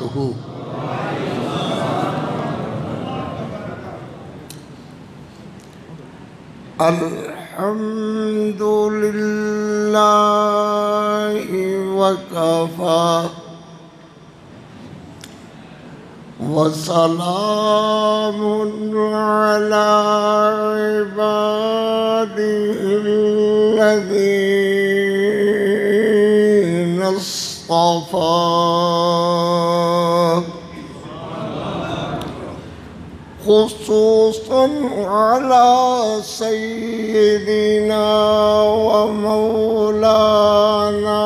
وبرکاتہ۔ الحمد للہ وکفی وسلام علی عباده الذین اصطفی، خصوصاً على سيدنا ومولانا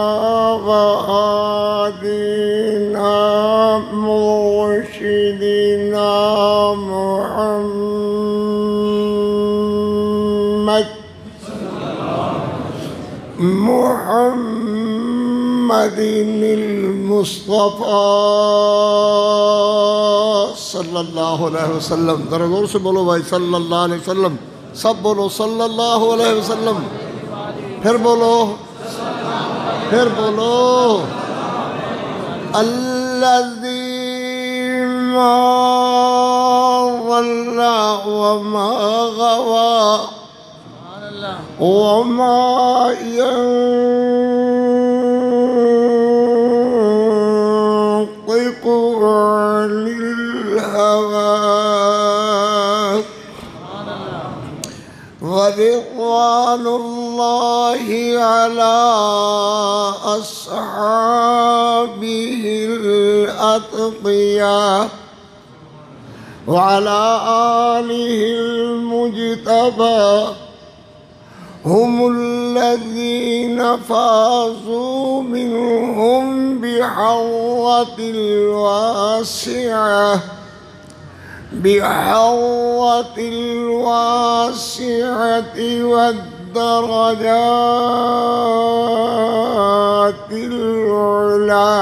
وهادينا مرشدنا محمد المصطفى صلی اللہ علیہ وسلم۔ ذرا زور سے بولو بھائی، صلی اللہ علیہ وسلم۔ سب بولو صلی اللہ علیہ وسلم، پھر بولو، پھر بولو۔ الذی ما ضل وما غوى وما ينطق عن الهوى ورضوان الله على أصحابه الأتقياء وعلى آله المجتبى، هم الذين فازوا منهم بحظة الواسعة، بحظة الواسعة والدرجات العلى.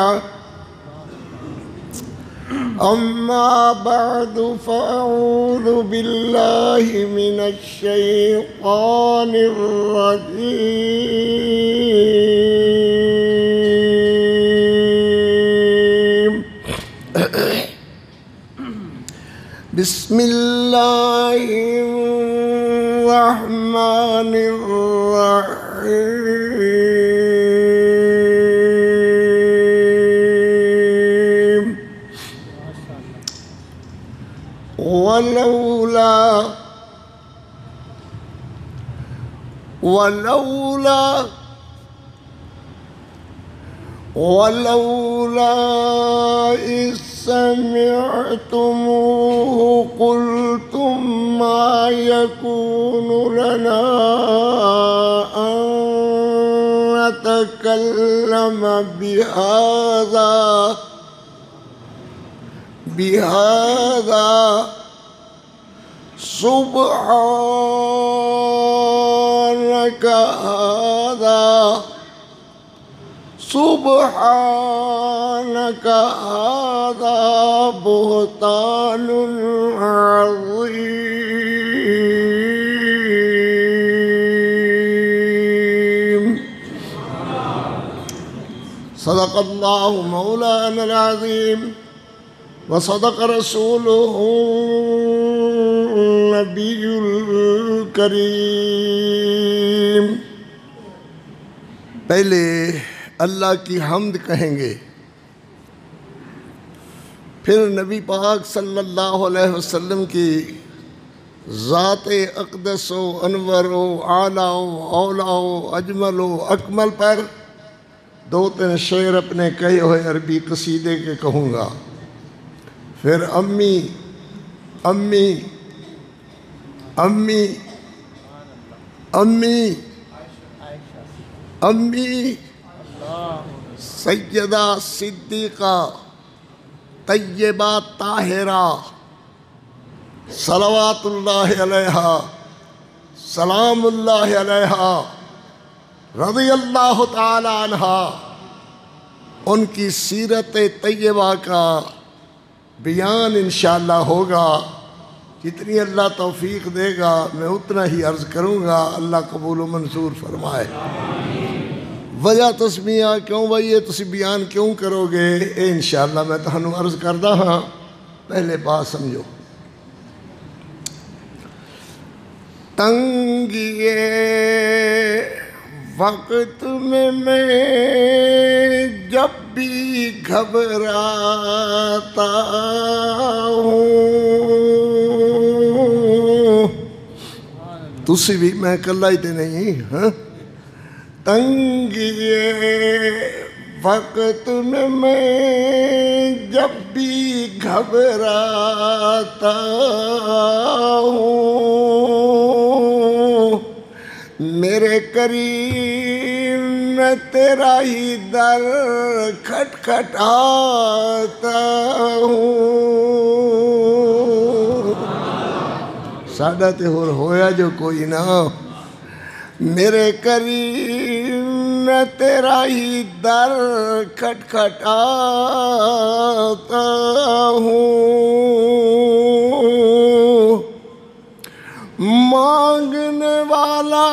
أما بعد فأعوذ بالله من الشيطان الرجيم. بسم الله الرحمن الرحيم. ولولا إذ سمعتموه قلتم ما يكون لنا أن نتكلم بهذا سبحانك هذا بهتان عظيم. صدق الله مولانا العظيم وصدق رسوله النبي الكريم. پہلے اللہ کی حمد کہیں گے، پھر نبی پاک صلی اللہ علیہ وسلم کی ذات اقدس و انور و اعلیٰ و اولیٰ و اجمل و اکمل پر دو تین شعر اپنے کہے ہوئے عربی قصیدے کے کہوں گا، پھر امی امی امی امی امی سیدہ صدیقہ طیبہ طاہرہ صلوات اللہ علیہا سلام اللہ علیہا رضی اللہ تعالی عنہا، ان کی سیرت طیبہ کا بیان انشاءاللہ ہوگا۔ جتنی اللہ توفیق دے گا میں اتنا ہی عرض کروں گا، اللہ قبول و منظور فرمائے۔ وجہ تسمیہ کیوں بھائی یہ تسی بیان کیوں کرو گے، اے انشاءاللہ میں تہانوں عرض کردہ ہاں، پہلے بات سمجھو۔ تنگی وقت میں جب بھی گھبراتا ہوں، تسی بھی میں کلا ہی تے نہیں ہاں، تنگی وقت میں جب بھی گھبراتا ہوں، میرے کریم میں تیرا ہی در کھٹکھٹاتا ہوں، ساڈا تے ہور ہویا جو کوئی نہ، میرے کریم میں تیرا ہی در کھٹکھٹاتا ہوں، مانگنے والا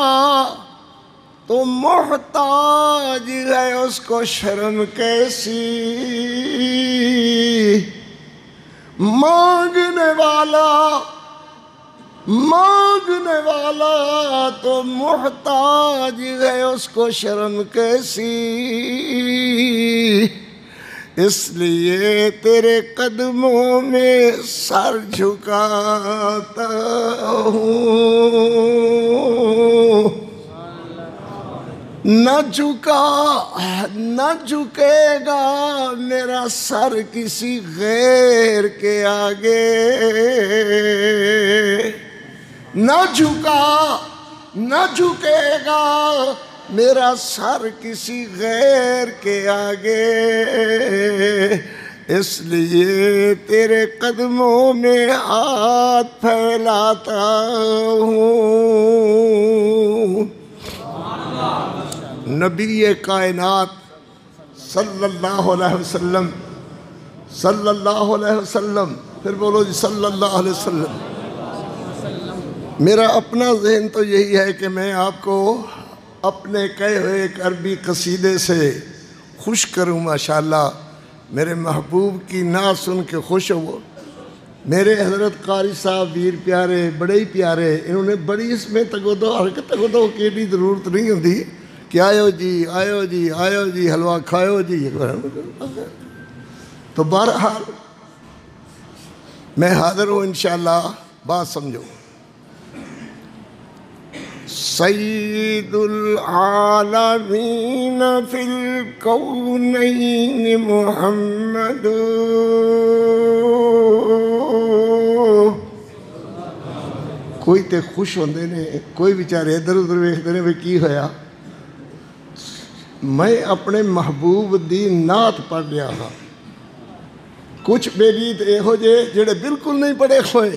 تو محتاج ہے اس کو شرم کیسی، مانگنے والا تو محتاج ہے اس کو شرم کیسی، اس لیے تیرے قدموں میں سر جھکاتا ہوں، نہ جھکے گا میرا سر کسی غیر کے آگے، نہ جھکے گا میرا سر کسی غیر کے آگے، اس لیے تیرے قدموں میں ہاتھ پھیلاتا ہوں۔ نبی کائنات صلی اللہ علیہ وسلم، پھر بولو جی صلی اللہ علیہ وسلم۔ میرا اپنا ذہن تو یہی ہے کہ میں آپ کو اپنے کہے ہوئے ایک عربی قصیدے سے خوش کروں، ماشاءاللہ میرے محبوب کی نعت سن کے خوش ہو۔ میرے حضرت قاری صاحب ویر پیارے، بڑے ہی پیارے، انہوں نے بڑی اس میں تگودو حرکت تگودو کی بھی ضرورت نہیں ہوتی کہ آئیو جی حلوہ کھائیو جی، تو بہرحال میں حاضر ہوں انشاءاللہ، بات سمجھو۔ سید العالمین فی الکونین محمد، کوئی تے خوش ہوندے نے، کوئی بیچارے ادھر ادھر ویکھدے نے بھی کی ہویا، میں اپنے محبوب دی نعت پڑھ رہا ہاں۔ کچھ بیلی تے ہو جڑے بالکل نہیں پڑھے ہوئے،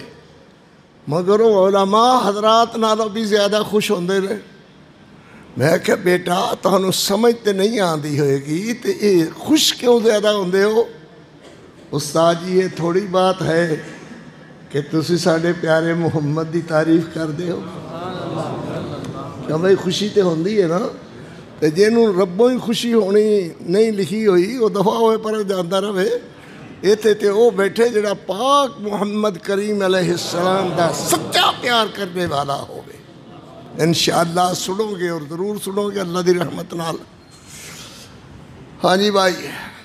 مگر علماء حضرات نالوں بھی زیادہ خوش ہوندے رہے۔ میں کہا بیٹا تہانوں سمجھ تے نہیں آندی ہوئے گی تے یہ خوش کیوں زیادہ ہوندے ہو؟ استاد جی یہ تھوڑی بات ہے کہ تسی ساڑھے پیارے محمد دی تعریف کر دے ہو، کیا بھائی خوشی تے ہوندی ہے نا، تے جنہوں ربوں ہی خوشی ہونی نہیں لکھی ہوئی وہ دفعہ ہوئے پر جاندہ رہے، ایتھے تے وہ بیٹھے جڑا پاک محمد کریم علیہ السلام دا سچا پیار کرنے والا ہوئے۔ انشاءاللہ سنو گے اور ضرور سنو گے اللہ دی رحمت نال۔ ہاں جی بھائی،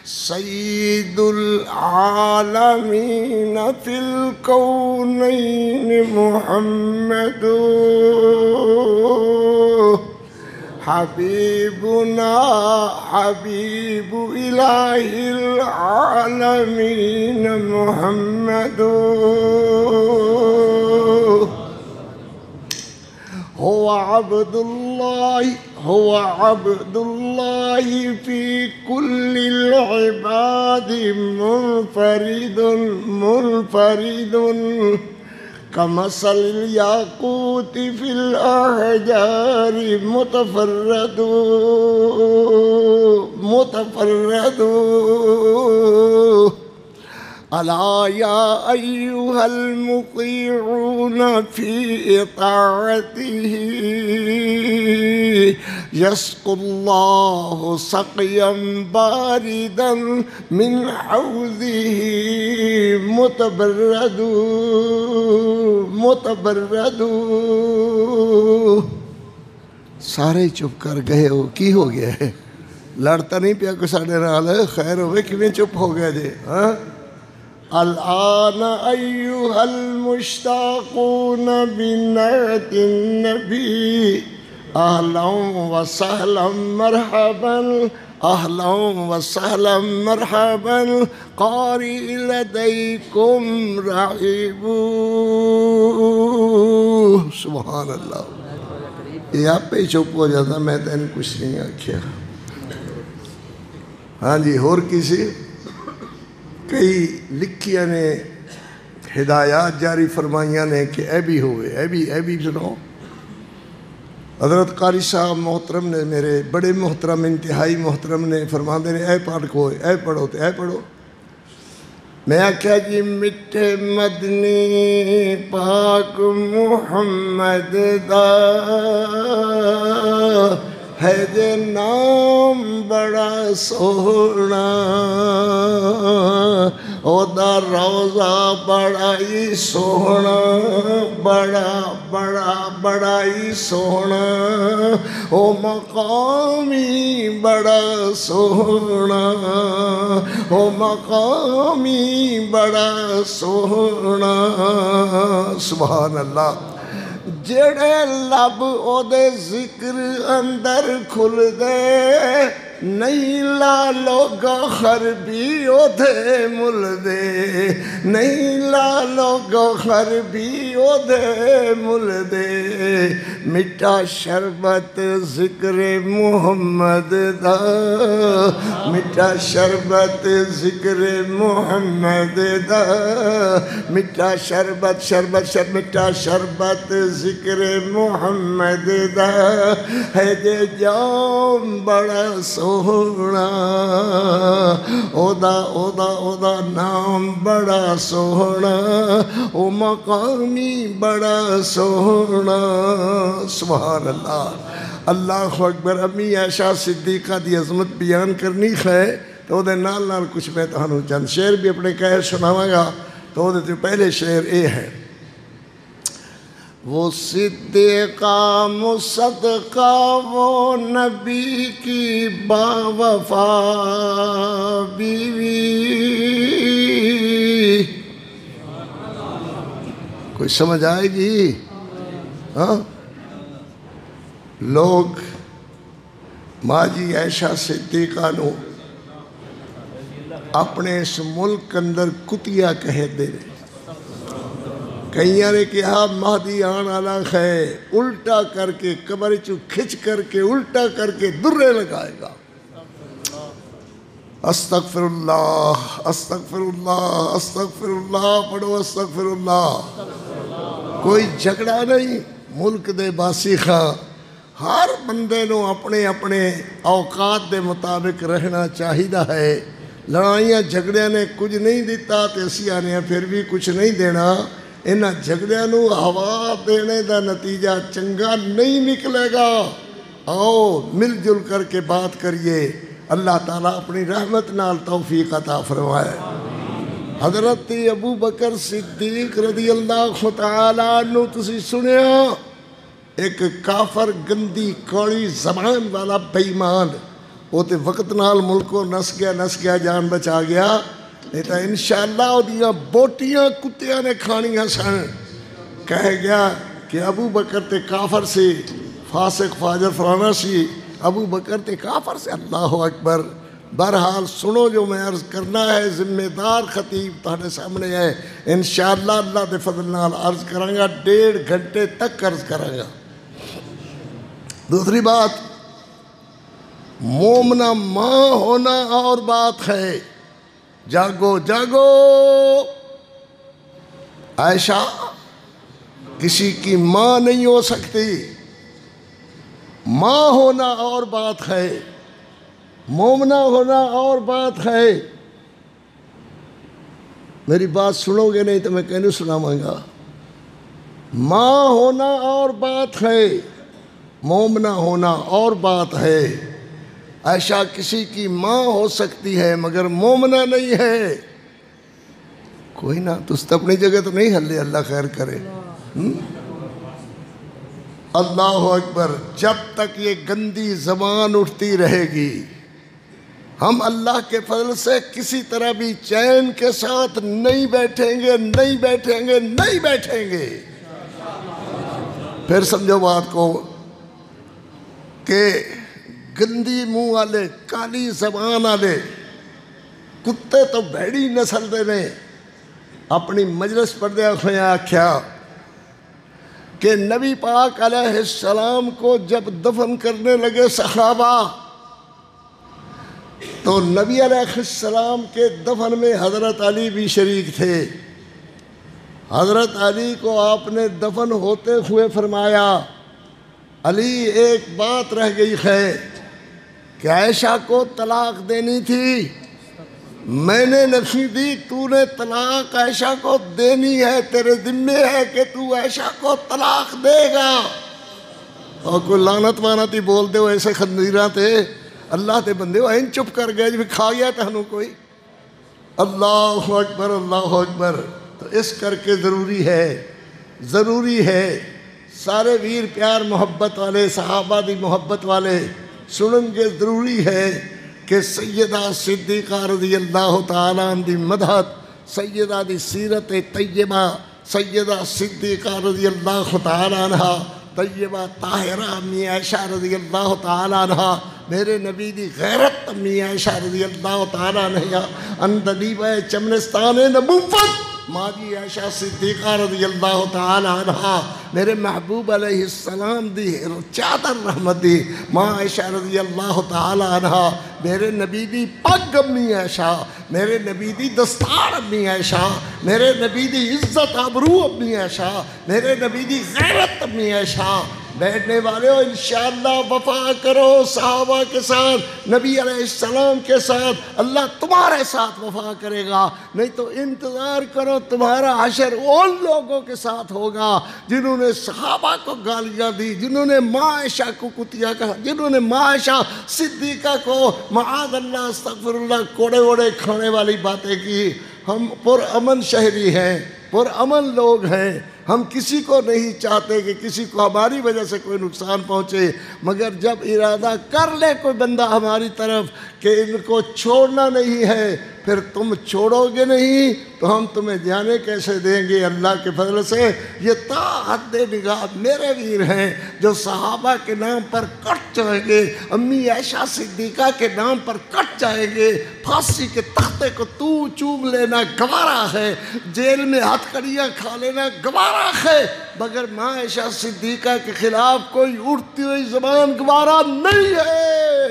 سید العالمین فی الکونین محمد حبیبنا حبیب الہ العالمین محمد هو عبد الله في كل العباد منفرد كمثل الياقوت في الأحجار متفرد ألا يا أيها المطيعون في طاعته يسقي الله سقيا باردا من حوضه متبرد. سارے چپ کر گئے ہو کی ہو گیا ہے؟ لڑتا نہیں پیا کوئی ساڈے نال؟ خیر ہوئے کیویں چپ ہو گئے جے؟ ہاں الآن أيها المشتاقون بنعت النبي أهلا وسهلا مرحبا أهلا وسهلا مرحبا قارئ لديكم رعيب. سبحان اللہ. یہ آپ پہ چپ ہو جاتا، میں تو ان کچھ نہیں آکھیا. ہاں جی، اور کسی کئی لکھیاں نے ہدایات جاری فرمائیاں نے کہ اے بھی ہوئے، اے بھی سنو. حضرت قاری صاحب محترم نے، میرے بڑے محترم، انتہائی محترم نے فرماندے نے اے پڑھ کو اے پڑھو تے اے پڑھو. میں آکھیا جی مٹھے مدنی پاک محمد دا ہے جے نام بڑا سونا، او دا روضہ بڑا ہی سونا، بڑا ہی سونا، او مقامی بڑا سونا، او مقامی بڑا سونا. سبحان اللہ. جڑے لب او دے ذکر اندر کھل دے، نہیں لالو گوہر بھی او دے مل دے، نہیں لالو گوہر بھی او دے مل دے. میٹھا شربت ذکر محمد دا، میٹھا شربت ذکر محمد دا، میٹھا شربت میٹھا شربت ذکر محمد دا ہے جے جام بڑا سونا، او دا نام بڑا سونا، او مقامی بڑا سونا. سبحان اللہ. اللہ اکبر. امی عائشہ صدیقہ دی عظمت بیان کرنی ہے تو دے نال کچھ میں تہانوں چند شعر بھی اپنے کہہ سناواں گا. تو دے تو پہلے شعر اے ہے: وہ صدیقہ مصدقہ وہ نبی کی باوفا بیوی. کوئی سمجھ آئے گی؟ ہاں لوگ ماجی عائشہ صدیقہ نو اپنے اس ملک اندر کتیا کہہ دے رہے. کئیاں نے کہا مہدی آن والا ہے، الٹا کر کے قبر چو کھچ کر کے الٹا کر کے درے لگائے گا. استغفر اللہ استغفر اللہ استغفر اللہ پڑھو استغفر اللہ. کوئی جھگڑا نہیں. ملک دے باسی خاں ہر بندے نو اپنے اپنے اوقات دے مطابق رہنا چاہیدہ ہے. لڑائیاں جھگڑیاں نے کچھ نہیں دیتا تے اسی آنے پھر بھی کچھ نہیں دینا. انہاں جھگڑیاں نو ہوا دینے دا نتیجہ چنگا نہیں نکلے گا. آؤ مل جل کر کے بات کریے. اللہ تعالیٰ اپنی رحمت نال توفیق عطا فرمائے. حضرت ابو بکر صدیق رضی اللہ تعالیٰ عنہ تسی سنیا، ایک کافر گندی کوڑی زبان والا بیمان، وہ تے وقت نال ملکوں نس گیا جان بچا گیا، نہیں تو انشاءاللہ وہ دیاں بوٹیاں کتیاں نے کھانیاں سن. کہہ گیا کہ ابو بکر تے کافر سے فاسق فاجر فلانا سی، ابو بکر تے کافر سے. اللہ اکبر. بہرحال سنو جو میں عرض کرنا ہے، ذمہ دار خطیب تہاڈے سامنے ہے. انشاءاللہ اللہ دے فضل نال عرض کروں گا، 1.5 گھنٹے تک عرض کروں گا. دوسری بات، مومنہ ماں ہونا اور بات ہے. جاگو جاگو. عائشہ کسی کی ماں نہیں ہو سکتی. ماں ہونا اور بات ہے، مومنہ ہونا اور بات ہے. میری بات سنو گے نہیں تو میں کہنے سناواں گا۔ ماں ہونا اور بات ہے، مومنہ ہونا اور بات ہے۔ عائشہ کسی کی ماں ہو سکتی ہے مگر مومنہ نہیں ہے۔ کوئی نہ، تو اپنی جگہ تو نہیں ہلے، اللہ خیر کرے۔ اللہ اکبر۔ جب تک یہ گندی زبان اٹھتی رہے گی، ہم اللہ کے فضل سے کسی طرح بھی چین کے ساتھ نہیں بیٹھیں گے، نہیں بیٹھیں گے، نہیں بیٹھیں گے۔ پھر سمجھو بات کو کہ گندی منہ والے، کالی زبان والے کتے تو بھیڑی نسل دے نے اپنی مجلس پر دے آکھیا کہ نبی پاک علیہ السلام کو جب دفن کرنے لگے صحابہ، تو نبی علیہ السلام کے دفن میں حضرت علی بھی شریک تھے۔ حضرت علی کو آپ نے دفن ہوتے ہوئے فرمایا، علی ایک بات رہ گئی ہے کہ عائشہ کو طلاق دینی تھی، میں نے نہیں دی، تو نے طلاق عائشہ کو دینی ہے، تیرے ذمہ ہے کہ تو عائشہ کو طلاق دے گا۔ اور کوئی لعنت وانت ہی بول دے ہو، ایسے خندیراں تے اللہ تے بندے ہو، این چپ کر گئے جو کھا گیا تہنوں کوئی۔ اللہ اکبر، اللہ اکبر۔ تو اس کر کے ضروری ہے سارے ویر پیار محبت والے، صحابہ دی محبت والے سنن گے، ضروری ہے کہ سیدہ صدیقہ رضی اللہ تعالیٰ عنہ دی مدحت، سیدہ دی سیرت طیبہ، سیدہ صدیقہ رضی اللہ تعالیٰ عنہ، طیبہ طاہرہ امی عائشہ رضی اللہ تعالیٰ عنہ، میرے نبی دی غیرت امی عائشہ رضی اللہ تعالیٰ عنہ، اندلیبہ چمنستان نبوت ماجی عائشہ صدیقہ رضی اللہ تعالیٰ عنہ، میرے محبوب علیہ السلام دی چادر رحمت دی ماں عائشہ رضی اللہ تعالیٰ عنہ، میرے نبی دی پگ امی عائشہ، میرے نبی دی دستار امی عائشہ، میرے نبی دی عزت آبرو امی عائشہ، میرے نبی دی غیرت امی عائشہ۔ بیٹھنے والے ہو، انشاءاللہ وفا کرو صحابہ کے ساتھ، نبی علیہ السلام کے ساتھ، اللہ تمہارے ساتھ وفا کرے گا۔ نہیں تو انتظار کرو، تمہارا حشر ان لوگوں کے ساتھ ہوگا جنہوں نے صحابہ کو گالیاں دی، جنہوں نے ماں عائشہ کو کتیا کہا، جنہوں نے ماں عائشہ صدیقہ کو معاذ اللہ استغفر اللہ کوڑے ووڑے کھانے والی باتیں کی۔ ہم پرامن شہری ہیں، پرامن لوگ ہیں، ہم کسی کو نہیں چاہتے کہ کسی کو ہماری وجہ سے کوئی نقصان پہنچے، مگر جب ارادہ کر لے کوئی بندہ ہماری طرف کہ ان کو چھوڑنا نہیں ہے، پھر تم چھوڑو گے نہیں تو ہم تمہیں جانے کیسے دیں گے؟ اللہ کے فضل سے یہ تا حد نگاہ میرے ویر ہیں جو صحابہ کے نام پر کٹ جائیں گے، امی عائشہ صدیقہ کے نام پر کٹ جائیں گے، پھانسی کے تختے کو تو چوم لینا گوارا ہے، جیل میں ہتھ کڑیاں کھا لینا گوارا ہے، مگر ماں عائشہ صدیقہ کے خلاف کوئی اٹھتی ہوئی زبان گوارا نہیں ہے۔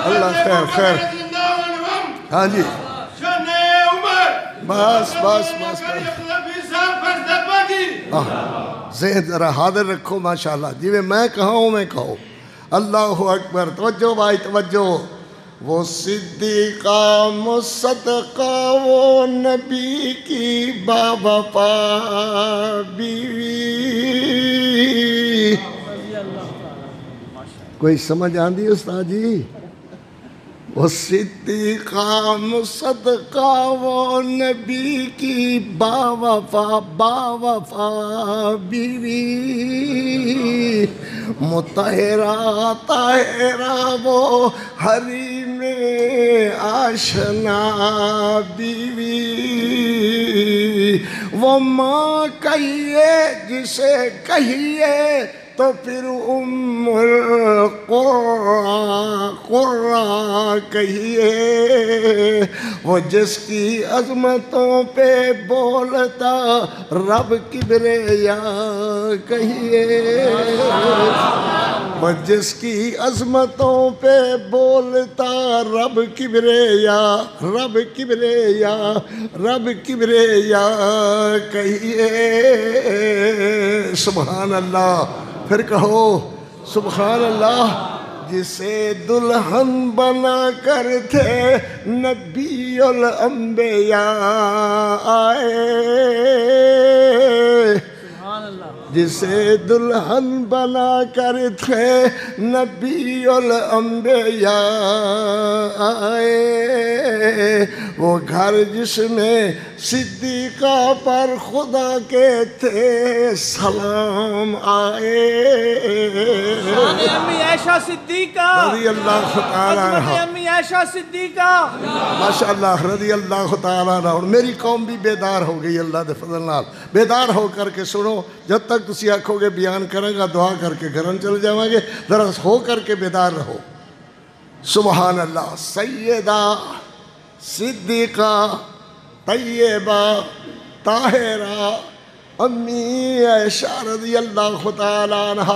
اللہ خیر ہاں جی، بس بس بس ذہن ذرا حاضر رکھو ماشاءاللہ، جی میں کہوں میں کہوں۔ اللہ اکبر، توجہ بھائی توجہ۔ وہ صدیقہ مصدقہ وہ نبی کی باوفا بیوی، کوئی سمجھ آندی استاد جی؟ وہ صدیقہ مصدقہ وہ نبی کی باوفا بیوی، مطہرہ طاہرہ وہ حریم آشنا بیوی، وہ ماں کہیے جسے کہیے تو پھر ام القرآن کہیے، وہ جس کی عظمتوں پہ بولتا رب کبریا کہیے، وہ جس کی عظمتوں پہ بولتا رب کبریا، رب کبریا، رب کبریا کہیے، پھر سبحان اللہ، پھر کہو سبحان اللہ۔ جسے دلہن بنا کر تھے نبی الانبیاء آئے، جسے دلہن بنا کر تھے نبی الانبیاء آئے، وہ گھر جس میں صدیقہ پر خدا کے تھے سلام آئے۔ امی عائشہ صدیقہ رضی اللہ تعالیٰ عنہ، امی عائشہ صدیقہ ماشاءاللہ رضی اللہ تعالیٰ عنہ۔ اور میری قوم بھی بیدار ہو گئی اللہ دے فضل نال۔ بیدار ہو کر کے سنو، جب تک تسی آکھو گے بیان کریں گا دعا کر کے گھرن چل جاؤں گے، ذرا ہو کر کے بیدار رہو۔ سبحان اللہ۔ سیدہ صدیقہ طیبہ طاہرہ امی عائشہ رضی اللہ تعالیٰ عنہ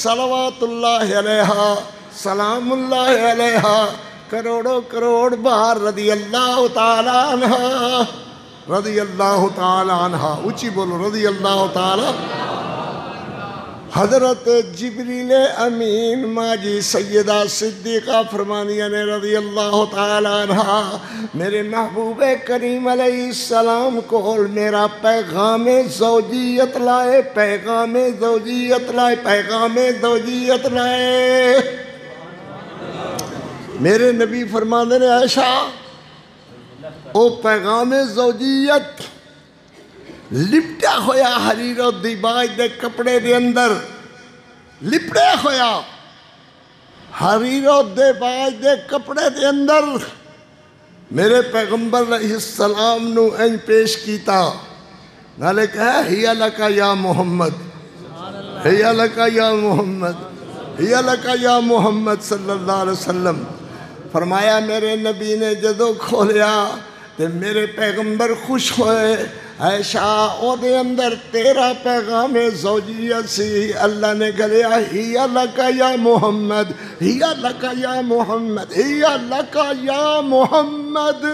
صلوات اللہ علیہا سلام اللہ علیہا کروڑوں کروڑ بار رضی اللہ تعالیٰ عنہ، رضی اللہ تعالیٰ عنہ، اونچی بولو رضی اللہ تعالیٰ۔ حضرت جبریل امین ماجی سیدہ صدیقہ فرمانیہ نے رضی اللہ تعالیٰ عنہ میرے محبوب کریم علیہ السلام کو میرا پیغام زوجیت لائے، پیغام زوجیت لائے، پیغام زوجیت لائے۔ میرے نبی فرمانے نے عائشہ او پیغام زوجیت لپٹا ہویا حریر و دیباج دے کپڑے دے اندر، لپٹا ہویا حریر و دیباج دے کپڑے دے اندر میرے پیغمبر علیہ السلام نو این پیش کیتا، نالے کہا ہیا لکا یا محمد، ہیا لکا یا محمد، ہیا لکا یا محمد صلی اللہ علیہ وسلم۔ فرمایا میرے نبی نے جدو کھولیا تے میرے پیغمبر خوش ہوئے، عائشہ او دے اندر تیرا پیغام زوجیت سی۔ اللہ نے گلیا ہیا لکا یا محمد، ہیا لکا یا محمد، ہیا لکا یا محمد،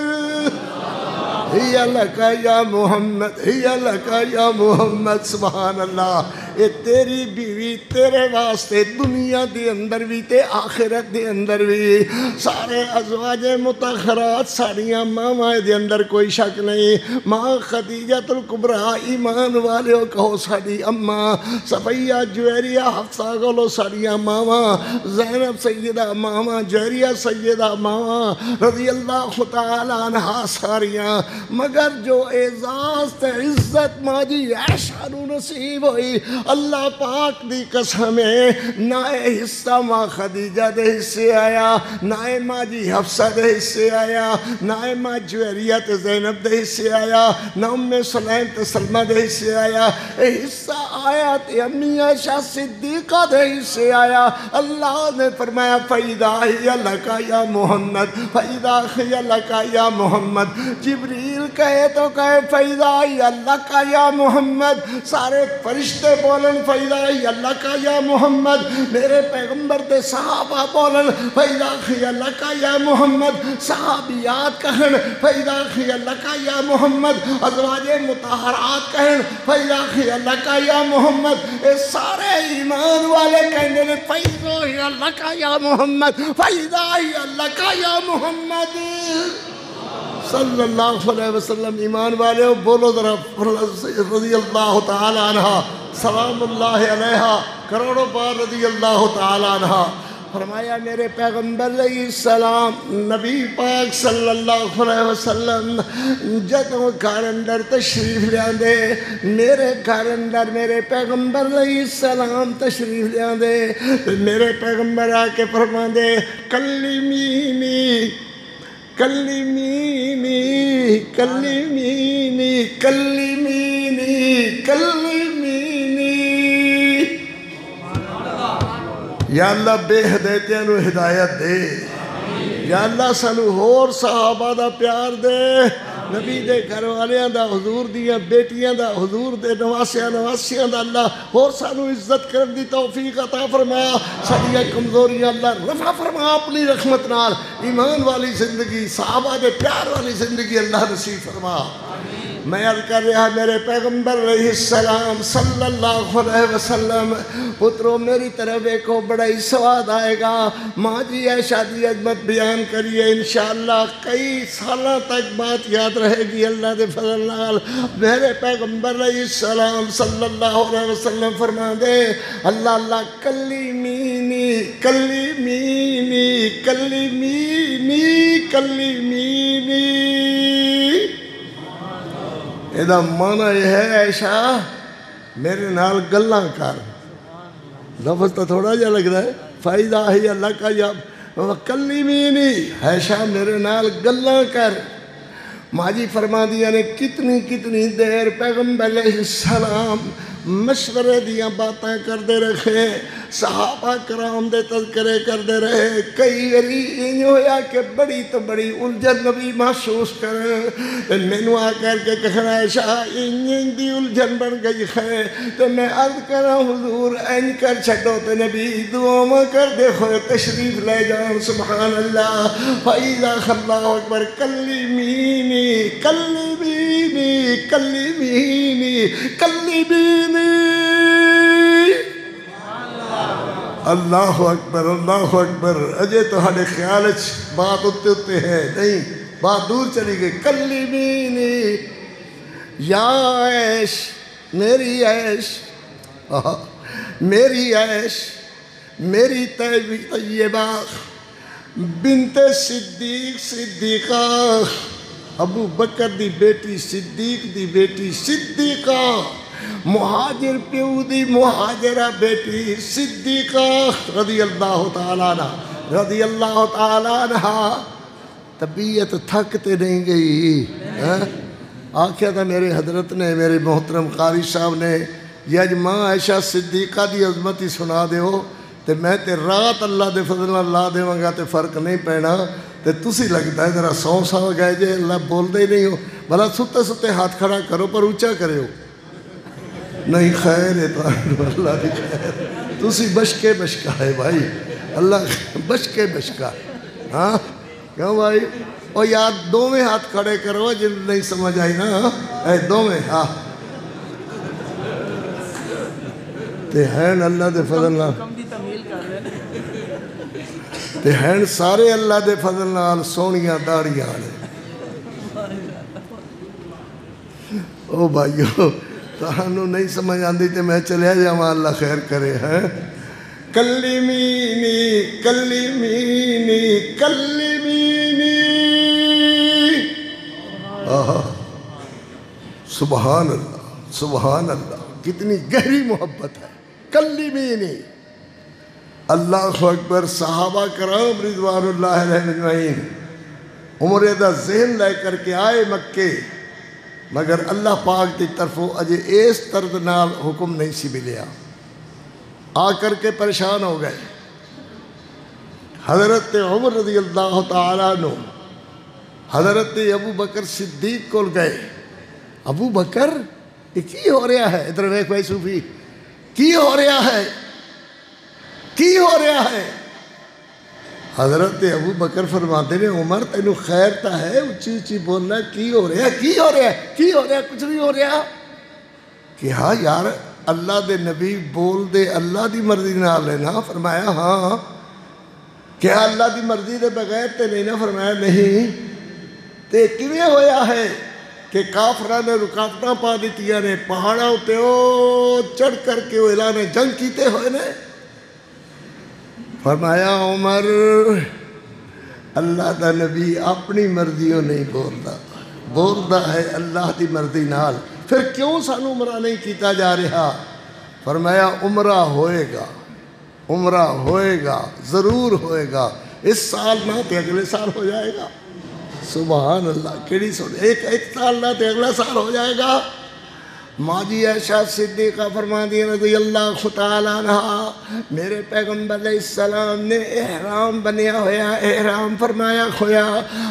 ہیا لکا یا محمد، ہیا لکا یا محمد۔ سبحان اللہ۔ اے تیری بیوی تیرے واسطے دنیا دے اندر بھی تے آخرت دے اندر بھی، سارے ازواج مطہرات ساڑیاں ماں دے اندر کوئی شک نہیں۔ ماں خدیجۃ الکبریٰ ایمان والے کہو ساڑی اماں، صفیہ جویریہ حفصہ گولو ساڑیاں ماں، زینب سیدہ ماں، جویریہ سیدہ ماں رضی اللہ تعالیٰ عنہ ساریاں، مگر جو اعزاز تے عزت ماجی عائشہ نو نصیب ہوئی اللہ پاک دی قسم ہے، نہ حصہ ماں خدیجہ دے حصے آیا، نہ ماں جی حفصہ دے حصے آیا، نہ ماں جویریہ تے زینب دے حصے آیا، نہ ام سلیم تے سلمہ دے حصے آیا، اے حصہ آیا تے امی عائشہ صدیقہ دے حصے آیا۔ اللہ نے فرمایا فَإِذَا هِيَ لَكَ يَا مُحَمَّد، فَإِذَا هِيَ لَكَ يَا مُحَمَّد۔ جبریل کہے تو کہے فَإِذَا هِيَ لَكَ يَا مُحَمَّد، سارے فرشتے بولن فَإِذَا هِيَ لَكَ يَا مُحَمَّد، میرے پیغمبر دے صحابہ بولن فَإِذَا هِيَ لَكَ يَا مُحَمَّد، صحابیات کہن فَإِذَا هِيَ لَكَ يَا مُحَمَّد، ازواج مطہرات کہن فَإِذَا هِيَ لَكَ يَا مُحَمَّد۔ اے سارے ایمان والے کہنے نے فَإِذَا هِيَ لَكَ يَا مُحَمَّد، فَإِذَا هِيَ لَكَ يَا مُحَمَّد صلی اللہ علیہ وسلم۔ ایمان والے بولو ذرا رضی اللہ تعالی عنہ سلام اللہ علیہا کروڑوں بار رضی اللہ تعالی عنہ۔ فرمایا میرے پیغمبر علیہ السلام نبی پاک صلی اللہ علیہ وسلم جدوں گھر اندر تشریف لیان دے، میرے گھر اندر میرے پیغمبر علیہ السلام تشریف لیان دے، میرے پیغمبر آ کے فرما دے کلیمینی کلیمینی کلیمینی کلیمینی کلیمینی۔ یا اللہ بے ہدایتیاں نو ہدایت دے، یا اللہ سانو ہور صحابہ دا پیار دے، نبی دے گھر والیاں دا حضور دیاں بیٹیاں دا حضور دے نواسیاں دا اللہ ہور سانو عزت کرن دی توفیق عطا فرما، ساڈیاں کمزوریاں اللہ رفع فرما اپنی رحمت نال، ایمان والی زندگی صحابہ دے پیار والی زندگی اللہ نصیب فرما۔ میں عرض کر رہا میرے پیغمبر علیہ السلام صلی اللہ علیہ وسلم پترو میری طرف ایک بڑا ہی سواد آئے گا ماں جی عائشہ دی عظمت بیان کریے انشاءاللہ کئی سالوں تک بات یاد رہے گی اللہ دے فضل نال میرے پیغمبر علیہ السلام صلی اللہ علیہ وسلم فرما دے اللہ اللہ کلیمینی کلیمینی کلیمینی کلیمینی ایدہ معنی یہ ہے عائشہ میرے نال گلاں کر لفظ تو تھوڑا جا لگ رہا ہے فائدہ ہی اللہ کا یا کلیمینی عائشہ میرے نال گلاں کر ماجی فرما دیا نے کتنی دیر پیغمبر علیہ السلام مشورے دیاں باتیں کردے رکھے صحابہ کرام دے تذکرے کردے رہے کئی غری انج ہویا کہ بڑی تو بڑی الجھن نبی محسوس کریں مینو آ کر کے کہنا عائشہ انج دی الجھن بن گئی ہے تو میں عرض کرا حضور انج کر چھڑو تے نبی دعا کر دے ہوئے تشریف لے جان سبحان اللہ فَإِذَا اللہ اکبر کلیمینی کلیمینی کلیمینی کلیمینی اللہ اکبر اجے تو ہاڑے خیال بات اتے ہے نہیں بات دور چلی گئی کلیمینی یا عیش میری عیش میری عیش میری طیبہ بنت صدیق صدیقہ ابو بکر دی بیٹی صدیق دی بیٹی صدیقہ مہاجر پیو دی مہاجرہ بیٹی صدیقہ رضی اللہ تعالیٰ عنہ رضی اللہ تعالیٰ عنہ طبیعت تھکتے نہیں گئی آکھیا تھا میرے حضرت نے میرے محترم قاری صاحب نے یہ ماں عائشہ صدیقہ دی عظمت ہی سنا دے ہو تے میں تے رات اللہ دے فضل اللہ دے وگا تے فرق نہیں پینا تے تسی لگتا ہے ذرا سو گئے جے اللہ بول دے نہیں ہو بھلا ستے ستے ہاتھ کھڑا کرو پر اونچا کرے ہو نہیں خیر ہے تو اللہ دی خیر تسی بشکے بشکا ہے بھائی اللہ بشکے بشکا ہاں کیوں بھائی اور یاد دو میں ہاتھ کھڑے کرو جن نہیں سمجھ آئی نا اے دو میں ہاں تے ہیں اللہ دے فضل نال تے ہیں سارے اللہ دے فضل نال سونیاں داڑیاں او بھائیو تہانو نہیں سمجھ آندی تے میں چلے جاواں اللہ خیر کرے ہیں کلیمینی کلیمینی کلیمینی سبحان اللہ کتنی گہری محبت ہے کلیمینی اللہ اکبر صحابہ کرام رضوان اللہ علیہ اجمعین عمرے دا ذہن لے کر کے آئے مکے مگر اللہ پاک دی طرفوں اجے اس طرد نال حکم نہیں سی ملیا آ کر کے پریشان ہو گئے حضرت عمر رضی اللہ تعالیٰ عنہ حضرت ابو بکر صدیق کو گئے ابو بکر یہ کی ہو رہا ہے ادھر دیکھ بھائی صوفی کی ہو رہا ہے کی ہو رہا ہے حضرت ابو بکر فرماتے نے عمر تینو خیر تا ہے اچھی اچھی بولنا کی ہو رہا ہے کی ہو رہا ہے کی ہو رہا ہے کچھ نہیں ہو رہا کہ ہاں یار اللہ دے نبی بول دے اللہ دی مرضی نہ لینا فرمایا ہاں کیا اللہ دی مرضی دے بغیر تے نہیں نہ فرمایا نہیں تے کیویں ہویا ہے کہ کافرہ نے رکاوٹاں پا دیتیاں نے پہاڑاں تے او چڑھ کر کے وہ اعلان جنگ کیتے ہوئے نے فرمایا عمر اللہ دا نبی اپنی مرضیوں نہیں بولدا ہے اللہ دی مرضی نال پھر کیوں سانو عمرہ نہیں کیتا جا رہا فرمایا عمرہ ہوئے گا ضرور ہوئے گا اس سال نہ تے اگلے سال ہو جائے گا سبحان اللہ کیڑی سن ایک سال نہ تے اگلا سال ہو جائے گا ماں جی عائشہ صدیقہ فرماتی ہیں رضی اللہ تعالیٰ عنہ، میرے پیغمبر علیہ السلام نے احرام بنیا ہویا، احرام فرمایا ہویا،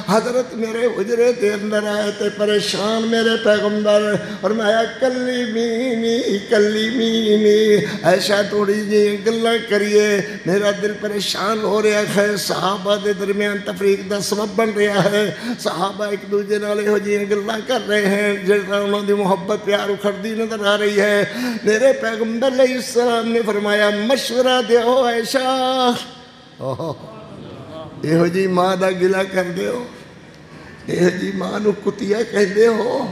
حضرت میرے حجرے کے اندر آئے تھے پریشان میرے پیغمبر، فرمایا کلیمینی کلیمینی، عائشہ تھوڑی جی گلاں کریے، میرا دل پریشان ہو رہا ہے، صحابہ دے درمیان تفریق دا سبب بن رہا ہے، صحابہ ایک دوسرے نال ہو جی گلاں کر رہے ہیں، جڑا انہوں دی محبت پیار اکھڑ دی نظر آ رہی ہے۔ میرے پیغمبر علیہ السلام نے فرمایا مشورہ دیو عائشہ، یہ جی ماں دا گلہ کر دیو، یہ جی ماں نو کتیا کہہ دے ہو،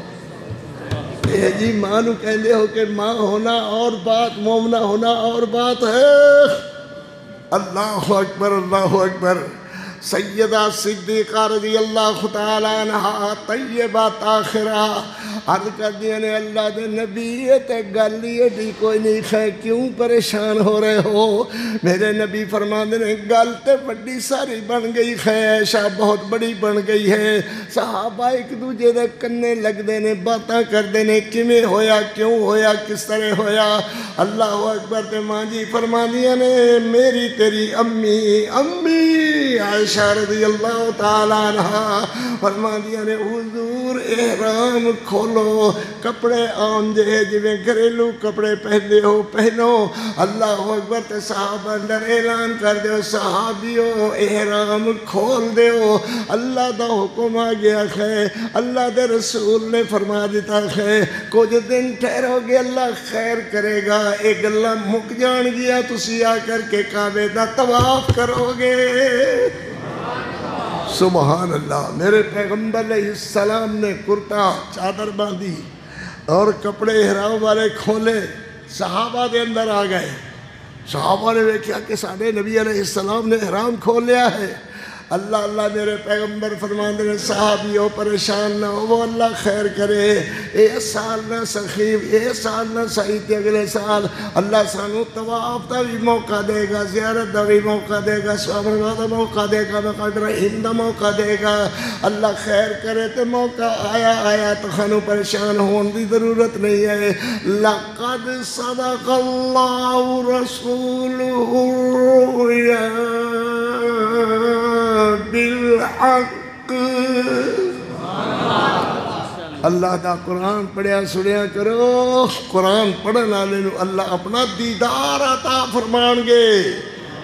یہ جی ماں نو کہہ دے ہو کہ ماں ہونا اور بات، مومنہ ہونا اور بات ہے۔ اللہ اکبر اللہ اکبر۔ سیدہ صدیقہ رضی اللہ تعالیٰ عنہ طیبہ طاہرہ عرض کر دیا نے اللہ دے نبی تے گل یہ کوئی نہیں ہے، کیوں پریشان ہو رہے ہو؟ میرے نبی فرماندے نے گل تے بڑی ساری بن گئی ہے، عائشہ بہت بڑی بن گئی ہے، صحابہ ایک دوجے دے کنے لگ دے نے باتاں کر دے نے، کیویں ہویا کیوں ہویا کس طرح ہویا؟ اللہ اکبر۔ تے ماں جی فرماندیاں نے میری تیری امی عائشہ رضی اللہ تعالیٰ عنہ فرماندیاں نے حضور احرام کھولو، کپڑے عام جے جویں گھریلو کپڑے پہنے ہو پہنو، اللہ اکبر۔ تے صحابہ اندر اعلان کر دیو صحابیو احرام کھول دیو، اللہ دا حکم آ گیا ہے، اللہ دے رسول نے فرما دیتا ہے کچھ دن ٹھہرو گے اللہ خیر کرے گا، ایک گلاں مک جان گیا تسی آ کر کے کعبے دا طواف کرو گے۔ سبحان اللہ۔ میرے پیغمبر علیہ السلام نے کرتا چادر باندھی اور کپڑے احرام والے کھولے، صحابہ دے اندر آ گئے، صحابہ نے دیکھا کہ ساڈے نبی علیہ السلام نے احرام کھول لیا ہے۔ اللہ اللہ میرے پیغمبر فرماندے نے صحابیوں پریشان نہ ہو، وہ اللہ خیر کرے، اے سال نہ سخیف، اے سال نہ سعید، اگلے سال اللہ سانو طواف دا بھی موقع دے گا، زیارت دا بھی موقع دے گا، سوابرہ دا موقع دے گا، مقام ابراہیم دا موقع دے گا، اللہ خیر کرے۔ تے موقع آیا تو خانو پریشان ہون دی ضرورت نہیں ہے۔ لَقَدْ صَدَقَ اللَّهُ رَسُولُهُ بالحق۔ اللہ دا قرآن پڑھیا سنیا کرو، قرآن پڑھن والے نو اللہ اپنا دیدار عطا فرمان گے۔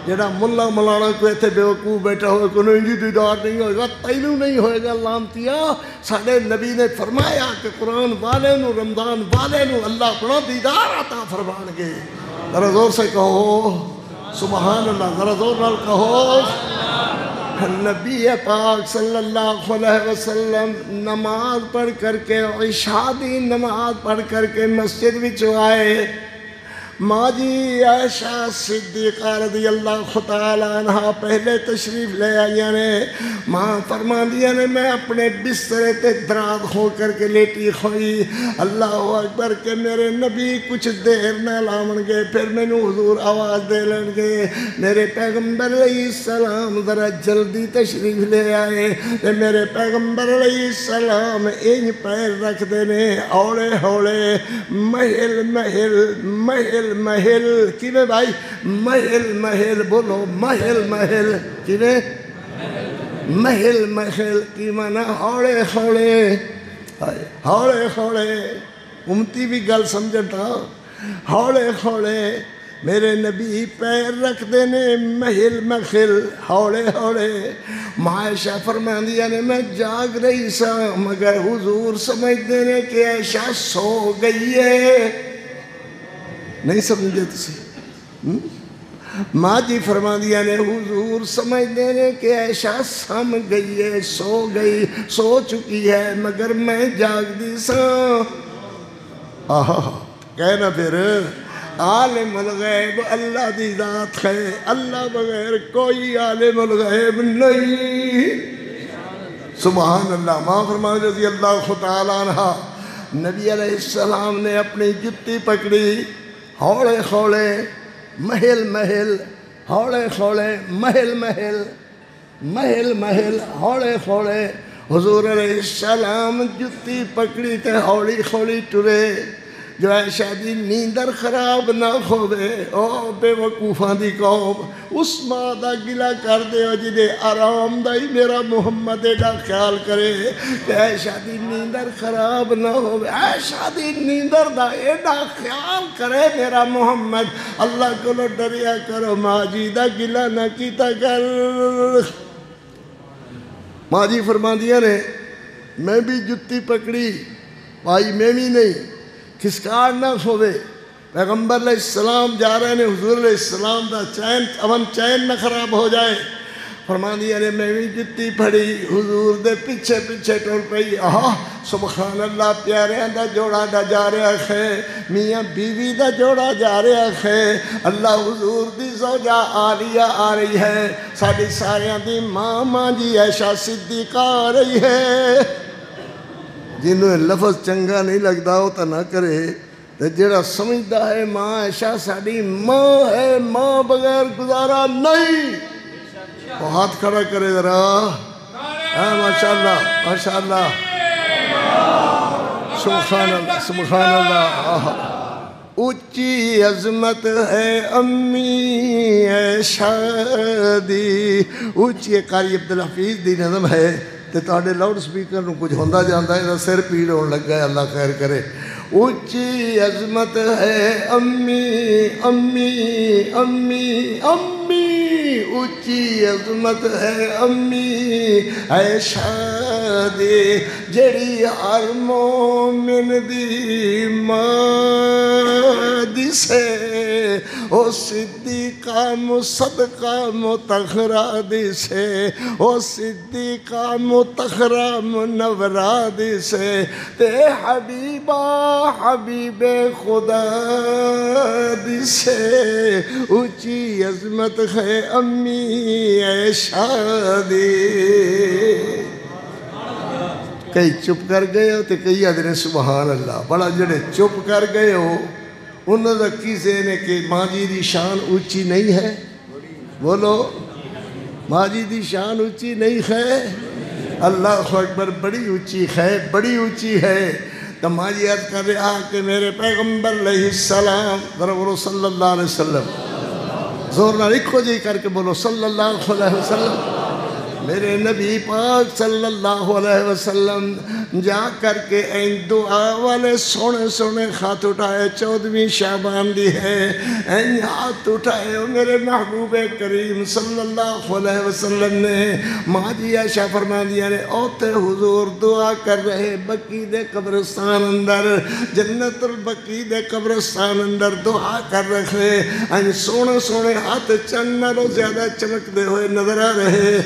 جڑا ملا مولانا کو ایتھے بے وقوف بیٹھا ہوئے کو نہیں جی دیدار نہیں ہوئے گا، تینوں نہیں ہوئے گا لامتیا۔ ساڈے نبی نے فرمایا کہ قرآن والے نو، رمضان والے نو اللہ اپنا دیدار عطا فرمان گے۔ ذرا زور سے کہو سبحان اللہ، ذرا زور نال کہو۔ نبی پاک صلی اللہ علیہ وسلم نماز پڑھ کر کے، عشاء دی نماز پڑھ کر کے مسجد وچ آئے، ماں جی عائشہ صدیقہ رضی اللہ تعالیٰ عنہ پہلے تشریف لے آئیاں نے۔ ماں فرماندیاں نے میں اپنے بسترے تے دراز ہو کر کے لیٹی ہوئی، اللہ اکبر، کہ میرے نبی کچھ دیر نہ لاون گے، پھر میں نو حضور آواز دے لیں گے۔ میرے پیغمبر علیہ السلام ذرا جلدی تشریف لے آئے، تے میرے پیغمبر علیہ السلام این پیر رکھ دینے، اوڑے ہوڑے، محل محل محل محل، کیویں بھائی؟ محل محل، بولو محل محل، کیویں؟ محل محل کی معنی ہوڑے ہوڑے، ہوڑے ہوڑے، امتی بھی گل سمجھتا، ہوڑے ہوڑے میرے نبی پیر رکھ دینے، محل محل، ہوڑے ہوڑے۔ عائشہ فرماندیاں نے میں جاگ رہی سا، مگر حضور سمجھ دینے کہ عائشہ سو گئی ہے۔ نہیں سمجھے تسی؟ ماں جی فرماندیاں نے حضور سمجھ دینے کہ عائشہ سم گئی ہے، سو گئی، سو چکی ہے، مگر میں جاگ دی سا۔ کہنا پھر عالم الغیب اللہ دی ذات ہے، اللہ بغیر کوئی عالم الغیب نہیں۔ سبحان اللہ۔ ماں فرماندی رضی اللہ تعالیٰ عنہ، نبی علیہ السلام نے اپنی جتی پکڑی، ہوڑے ہوڑے محل محل، ہوڑے ہوڑے محل محل، محل محل، ہوڑے ہوڑے، حضور علیہ السلام جتی پکڑی تے ہوڑی ہوڑی ٹرے۔ جو عائشہ دی نیندر خراب نہ ہوئے او بے وقوفاں دی قوم اس ماں دا گلہ کر دے ہو جنہیں آرام دا ہی میرا محمد ایڈا خیال کرے کہ عائشہ دی نیندر خراب نہ ہوئے عائشہ دی نیندر دا ایڈا خیال کرے میرا محمد اللہ کو لو ڈریا کرو ماں جی دا گلہ نہ کیتا کر ماں جی فرما دیا نے میں بھی جتی پکڑی بھائی میں بھی نہیں کھسکار نہ ہوئے پیغمبر علیہ السلام جا رہے ہیں حضور علیہ السلام دا چین نہ خراب ہو جائے فرما دیا نے میں بھی جتی پھڑی حضور دے پیچھے پیچھے ٹور پئی سبحان اللہ پیاریاں دا جوڑا دا جا رہا ہے میاں بیوی دا جوڑا جا رہا ہے اللہ حضور دی زوجہ عالیہ آ رہی ہے ساڑی ساریاں دی ماں جی عائشہ صدیقہ آ رہی ہے جنہوں لفظ چنگا نہیں لگتا ہو تو نہ کرے جڑا سمجھتا ہے ماں عائشہ ساڑی ماں ہے ماں بغیر گزارا نہیں وہ ہاتھ کھڑا کرے ذرا ماشاءاللہ ماشاءاللہ سبحان اللہ سبحان اللہ اونچی عظمت ہے امی عائشہ دی اونچی قاری عبدالحفیظ دی نظم ہے تے تاڑے لاؤڈ سپیکر نو کچھ ہوندہ جاندہ ہے سر پیڑ ہون لگ گئے اللہ خیر کرے اونچی عظمت ہے امی امی امی امی اونچی عظمت ہے امی عائشہ دی جڑی ہر مومن دی ماں دی سے او صدیقہ مصدقہ متخرہ دی سے او صدیقہ متخرہ منورہ دی سے تے حبیبہ حبیب خدا دی سے اونچی عظمت ہے امی عائشہ دی کئی چپ کر گئے ہو تے کئی آدھنے سبحان اللہ بڑا جڑے چپ کر گئے ہو انہوں نے کسی نے کہ ماں جی دی شان اونچی نہیں ہے بولو ماں جی دی شان اونچی نہیں ہے اللہ اکبر بڑی اونچی ہے بڑی اونچی ہے تو ماں جی عرض کر رہا کہ میرے پیغمبر علیہ السلام ذرا بولو صلی اللہ علیہ وسلم زور نہ لکھو جی کر کے بولو صلی اللہ علیہ وسلم میرے نبی پاک صلی اللہ علیہ وسلم جا کر کے این دعا والے سونے سونے خط اٹھائے 14ویں شعبان دی ہے این ہاتھ اٹھائے میرے محبوب کریم صلی اللہ علیہ وسلم نے ماں جی عائشہ فرما دیا نے اوتے حضور دعا کر رہے بقی دے قبرستان اندر جنت البقی دے قبرستان اندر دعا کر رہے این سونے سونے ہاتھ چنوں زیادہ چمک دے ہوئے نظر آ رہے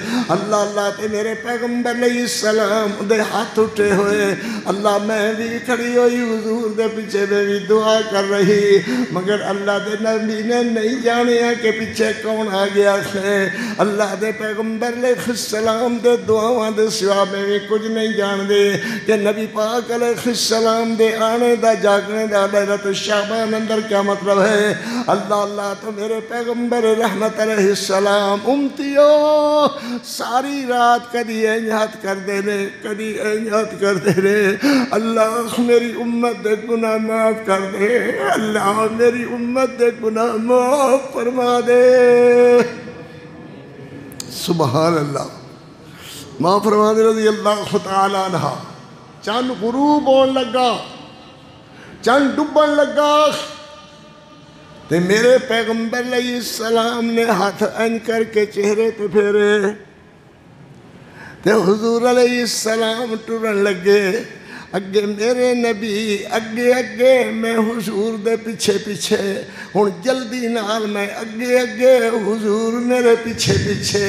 اللہ تے میرے پیغمبر علیہ السلام دے ہاتھ اٹھے ہوئے اللہ میں بھی کھڑی ہوئی حضور دے پیچھے میں بھی دعا کر رہی مگر اللہ دے نبی نے نہیں جانیا کہ پیچھے کون آ گیا ہے اللہ دے پیغمبر علیہ السلام دے دعاواں دے سوا میں بھی کچھ نہیں جان دے کہ نبی پاک علیہ السلام دے آنے دا جاگنے دا لیلۃ شعبان اندر کیا مطلب ہے اللہ تو میرے پیغمبر رحمت علیہ السلام امتیو ساری رات کدی اینجات کر دے لے کدی اینجات کر دے لے اللہ میری امت دے گناہ معاف کر دے اللہ میری امت دے گناہ معاف فرما دے سبحان اللہ معاف فرما دے رضی اللہ تعالیٰ عنہ چند غروب ہون لگا چند ڈبن لگا تے میرے پیغمبر علیہ السلام نے ہاتھ ان کر کے چہرے پہ پھیرے تے حضور علیہ السلام ٹرن لگے اگے میرے نبی اگے میں حضور دے پیچھے پیچھے ہن جلدی نال میں اگے حضور میرے پیچھے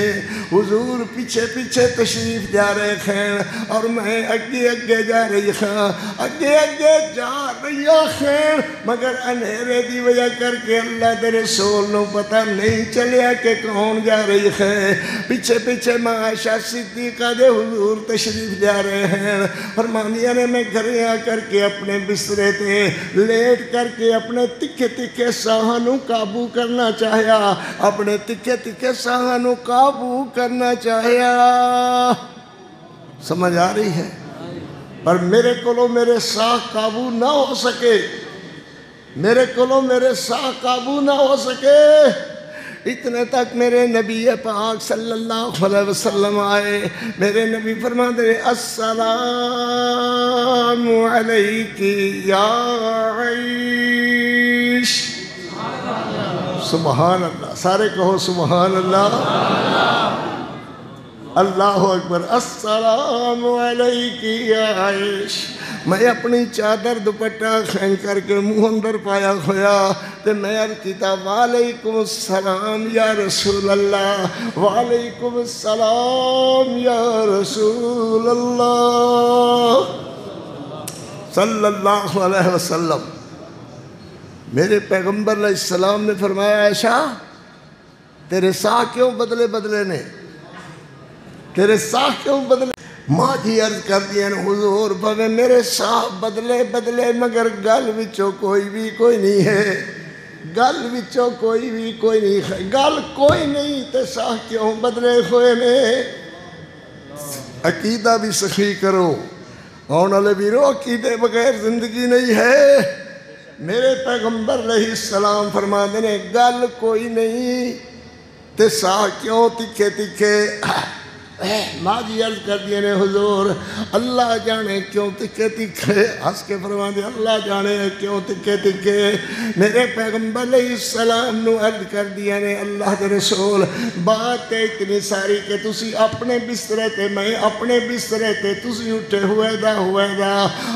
حضور پیچھے تشریف جا رہے ہیں اور میں اگے جا رہی ہاں اگے جا رہی ہیں مگر انہیرے دی وجہ کر کے اللہ دے رسول نو پتہ نہیں چلیا کہ کون جا رہی ہے پیچھے ماں عائشہ صدیقہ دے حضور تشریف جا رہے ہیں فرمانیہ نے میں گھرے آ کر کے اپنے بسترے تے لیٹ کر کے اپنے تکھے ساہنوں قابو کرنا چاہیا اپنے تکھے ساہنوں قابو کرنا چاہیا سمجھ آ رہی ہے پر میرے کولو میرے ساہ قابو نہ ہو سکے میرے کولوں میرے ساہ قابو نہ ہو سکے، اتنے تک میرے نبی پاک صلی اللہ علیہ وسلم آئے۔ میرے نبی فرماتے ہیں السلام علیکی یا عائش۔ سبحان اللہ، سارے کہو سبحان اللہ، اللہ اکبر۔ السلام علیکی یا عائش۔ میں اپنی چادر دوپٹہ کھینچ کر کے منہ اندر پایا ہویا تے میں عرض کیتا وعلیکم السلام یا رسول اللہ، وعلیکم السلام یا رسول اللہ صلی اللہ علیہ وسلم۔ میرے پیغمبر علیہ السلام نے فرمایا عائشہ تیرے ساہ کیوں بدلے بدلے نے، تیرے ساہ کیوں بدلے؟ ماں جی عرض کر دیا حضور بھوے میرے ساہ بدلے بدلے مگر گل وچوں کوئی نہیں ہے، گل وچوں کوئی نہیں ہے، گل کوئی نہیں تے ساہ کیوں بدلے ہوئے نے؟ عقیدہ بھی صحیح کرو، آنے والے ویرو عقیدے بغیر زندگی نہیں ہے۔ میرے پیغمبر علیہ السلام فرماتے ہیں گل کوئی نہیں تے ساہ کیوں تکھے تکھے؟ ماں جی عرض کر دیے نے حضور اللہ جانے کیوں تکھے تکھے، ہنس کے فرماتے ہیں اللہ جانے کیوں تکھے تکھے۔ میرے پیغمبر علیہ السلام نو عرض کر دیا نے اللہ دے رسول بات ہے اتنی ساری کہ تسی اپنے بسترے تے میں اپنے بسترے تے تسی اٹھے ہوئے دا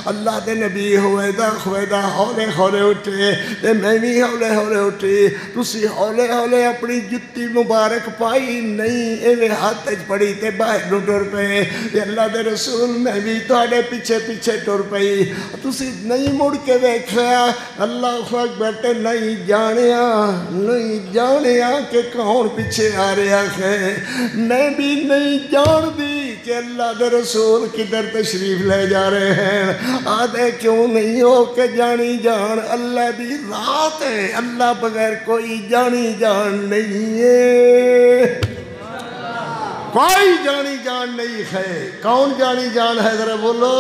اللہ دے نبی ہوئے دا ہولے ہولے اٹھے تے میں بھی ہولے ہولے اٹھی، تسی ہولے ہولے اپنی جتی مبارک پائی نہیں ایویں ہاتھ پڑی تے باہر نو ٹر پے تے اللہ دے رسول میں بھی تواڈے پیچھے پیچھے ٹر پئی، تسی نہیں مڑ کے ویکھیا اللہ اکبر تے نہیں جانیا کہ کون پیچھے آ رہا ہے، میں بھی نہیں جان دی کہ اللہ دے رسول کدھر تشریف لے جا رہے ہیں۔ آدھے کیوں نہیں ہو کہ جانی جان اللہ دی ذات ہے، اللہ بغیر کوئی جانی جان نہیں ہے، کوئی جانی جان نہیں ہے۔ کون جانی جان ہے ذرا بولو،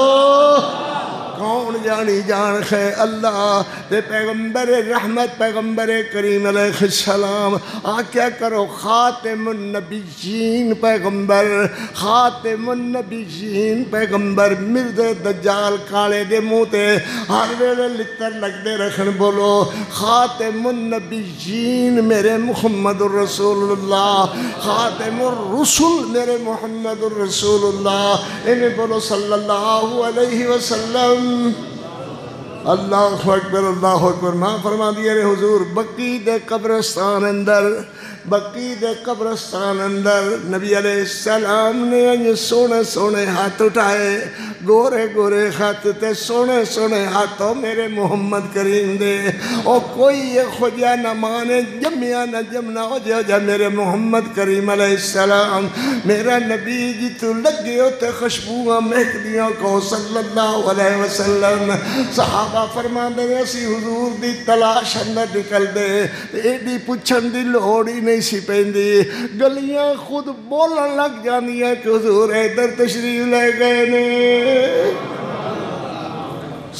کون جانی جان ہے؟ اللہ دے پیغمبر رحمت پیغمبر کریم علیہ السلام آکیا کرو خاتم النبیین پیغمبر، خاتم النبیین پیغمبر، مرد دجال کالے دے منہ تے ہر ویلے لتر لگ دے رکھن، بولو خاتم النبیین میرے محمد الرسول اللہ، خاتم الرسول میرے محمد الرسول اللہ، انہیں بولو صلی اللہ علیہ وسلم۔ اللہ اکبر اللہ اکبر۔ ماں فرما دیا رہے حضور بقی دے قبرستان اندر نبی علیہ السلام نے سونے سونے ہاتھ اٹھائے، گورے گورے ہاتھ تے سونے سونے ہاتھوں میرے محمد کریم دے، او کوئی یہ خجا نہ مانے جمیا نہ جمنا ہو جا میرے محمد کریم علیہ السلام میرا نبی جی تو لگے ہوتے خوشبوہاں مہک دیاں کو صلی اللہ علیہ وسلم۔ صحابہ فرما دے اسی حضور دی تلاش اندر نکل دے، ایڈی پچھن دی لوڑی نہیں سی پیندی، گلیاں خود بولن لگ جانی ہے کہ حضور ادھر تشریف لے گئے نے۔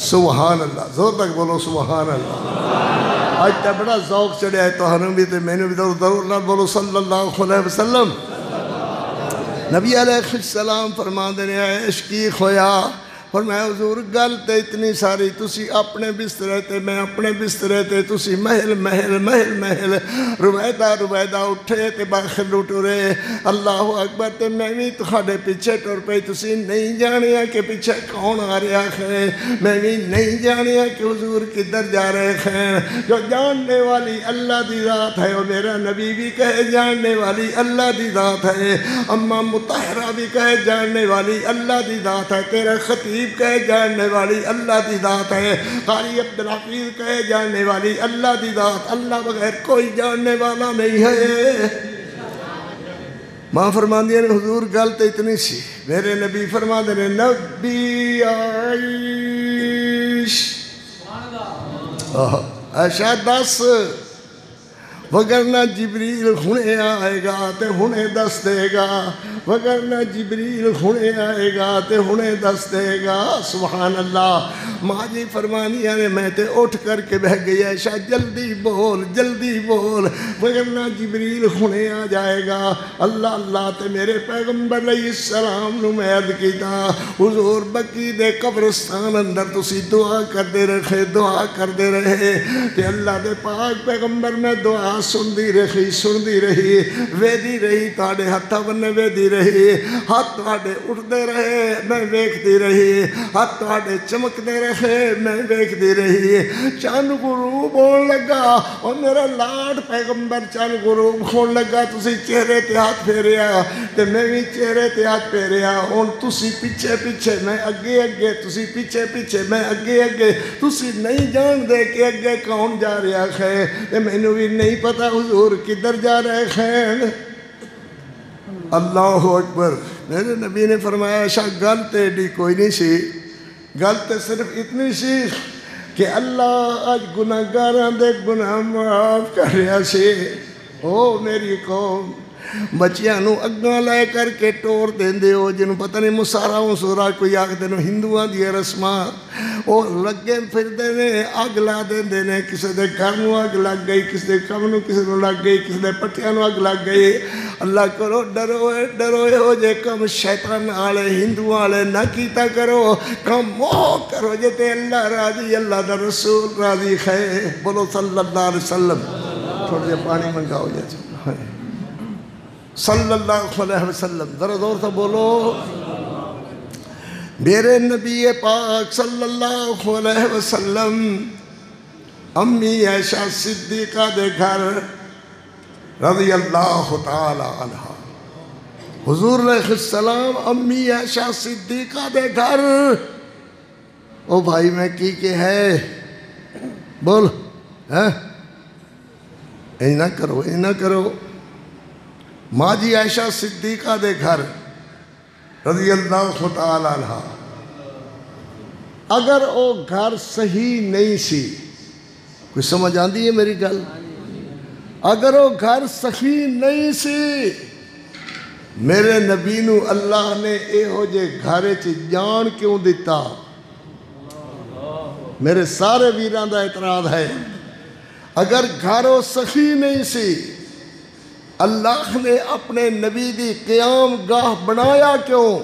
سبحان اللہ، زور تک بولو سبحان اللہ۔ آج تا بڑا ذوق چڑھے ہے تو ہنوں بھی تے میں نے بھی ضرور اللہ بولو صلی اللہ علیہ وسلم۔ نبی علیہ السلام فرما دینے عشقی خویا فرمایا حضور گل تے اتنی ساری تسی اپنے بسترے تے میں اپنے بسترے تے تسی محل محل محل محل رویدہ اٹھے تے باخر ٹرے اللہ اکبر تے میں بھی تہاڈے پیچھے ٹر پئی، تسی نہیں جانیا کہ پیچھے کون آ رہا ہے، میں بھی نہیں جانیا کہ حضور کدھر جا رہے ہیں۔ جو جاننے والی اللہ دی ذات ہے وہ میرا نبی بھی کہے جاننے والی اللہ دی ذات ہے، اماں مطہرہ بھی کہے جاننے والی اللہ دی ذات ہے، تیرا خطیب کہے جاننے والی اللہ دی ذات ہے، قاری عبدالحفیظ کہے جاننے والی اللہ دی ذات، اللہ بغیر کوئی جاننے والا نہیں ہے۔ ماں فرما دیا نے حضور گل تو اتنی سی، میرے نبی فرما دے نبی عائش عائشہ دس وگرنہ جبریل ہنے آئے گا تے ہنے دس دے گا، وگرنہ جبریل ہنے آئے گا تے ہنے دس دے گا۔ سبحان اللہ۔ ماں جی فرمانیاں نے میں تے اٹھ کر کے بہ گئی عائشہ جلدی بول جلدی بول، وگرنہ جبریل ہنے آ جائے گا۔ اللہ اللہ تے میرے پیغمبر علیہ السلام نو میں عرض کیتا حضور بقی دے قبرستان اندر تسی دعا کر دے رکھے، دعا کر دے رہے تے اللہ دے پاک پیغمبر میں دعا سندی رہی ویدی رہی، تاڑے ہتھا بنے ویدی رہی، ہاتھ تاڑے اٹھ دے رہے میں ویکھ دی رہی، ہاتھ تاڑے چمک دے رہے میں ویکھ دی رہی۔ چند غروب ہون لگا اور میرا لاڈ پیغمبر چند غروب ہون لگا، تسی چہرے تے ہاتھ پھیریا تے میں بھی چہرے تے ہاتھ پھیریا، اور تسی پیچھے پیچھے میں اگے اگے، تسی پیچھے پیچھے میں اگے اگے، تسی نہیں جان دے کہ اگے کون جا رہا ہے تے میں نے بھی نہیں پتا حضور کدھر جا رہے ہیں۔ اللہ اکبر۔ میرے نبی نے فرمایا شاہ گل تے ایڈی کوئی نہیں سی، گل تے صرف اتنی سی کہ اللہ آج گناہگاراں دے گناہ معاف کر رہا سی۔ او میری قوم، بچیاں نو اگاں لے کر کے ٹور دیندے ہو، جنہوں پتہ نہیں مسارا مسورا کوئی آگ دے نو ہندوان دیئے رسمات، اور لگے پھر دے نے آگ لا دیندے نے، کسے دے گھر نو آگ لگ گئی، کسے دے کم نو کسے نو لگ گئی، کسے دے پٹیاں نو آگ لگ گئی۔ اللہ کرو ڈروئے ہو جے کم شیطان آلے ہندو آلے نہ کیتا کرو، کم وہ کرو جے تے اللہ راضی، اللہ دا رسول راضی ہے۔ بولو صلی اللہ علیہ وسلم۔ تھوڑا جے پانی منگاؤ جا چھو صلی اللہ علیہ وسلم، ذرا زور سے بولو۔ میرے نبی پاک صلی اللہ علیہ وسلم امی عائشہ صدیقہ دے گھر رضی اللہ تعالی عنہ، حضور علیہ السلام امی عائشہ صدیقہ دے گھر۔ او بھائی میں کی کہ ہے بول، اے نہ کرو اے نہ کرو۔ ماں جی عائشہ صدیقہ دے گھر رضی اللہ تعالی عنہ، اگر او گھر صحیح نہیں سی، کوئی سمجھ آندی ہے میری گل؟ اگر او گھر صحیح نہیں سی، میرے نبی نو اللہ نے اے ہو جے گھرے چ جان کیوں دیتا؟ میرے سارے ویران دا اعتراض ہے، اگر گھروں صحیح نہیں سی، اللہ نے اپنے نبی دی قیام گاہ بنایا کیوں؟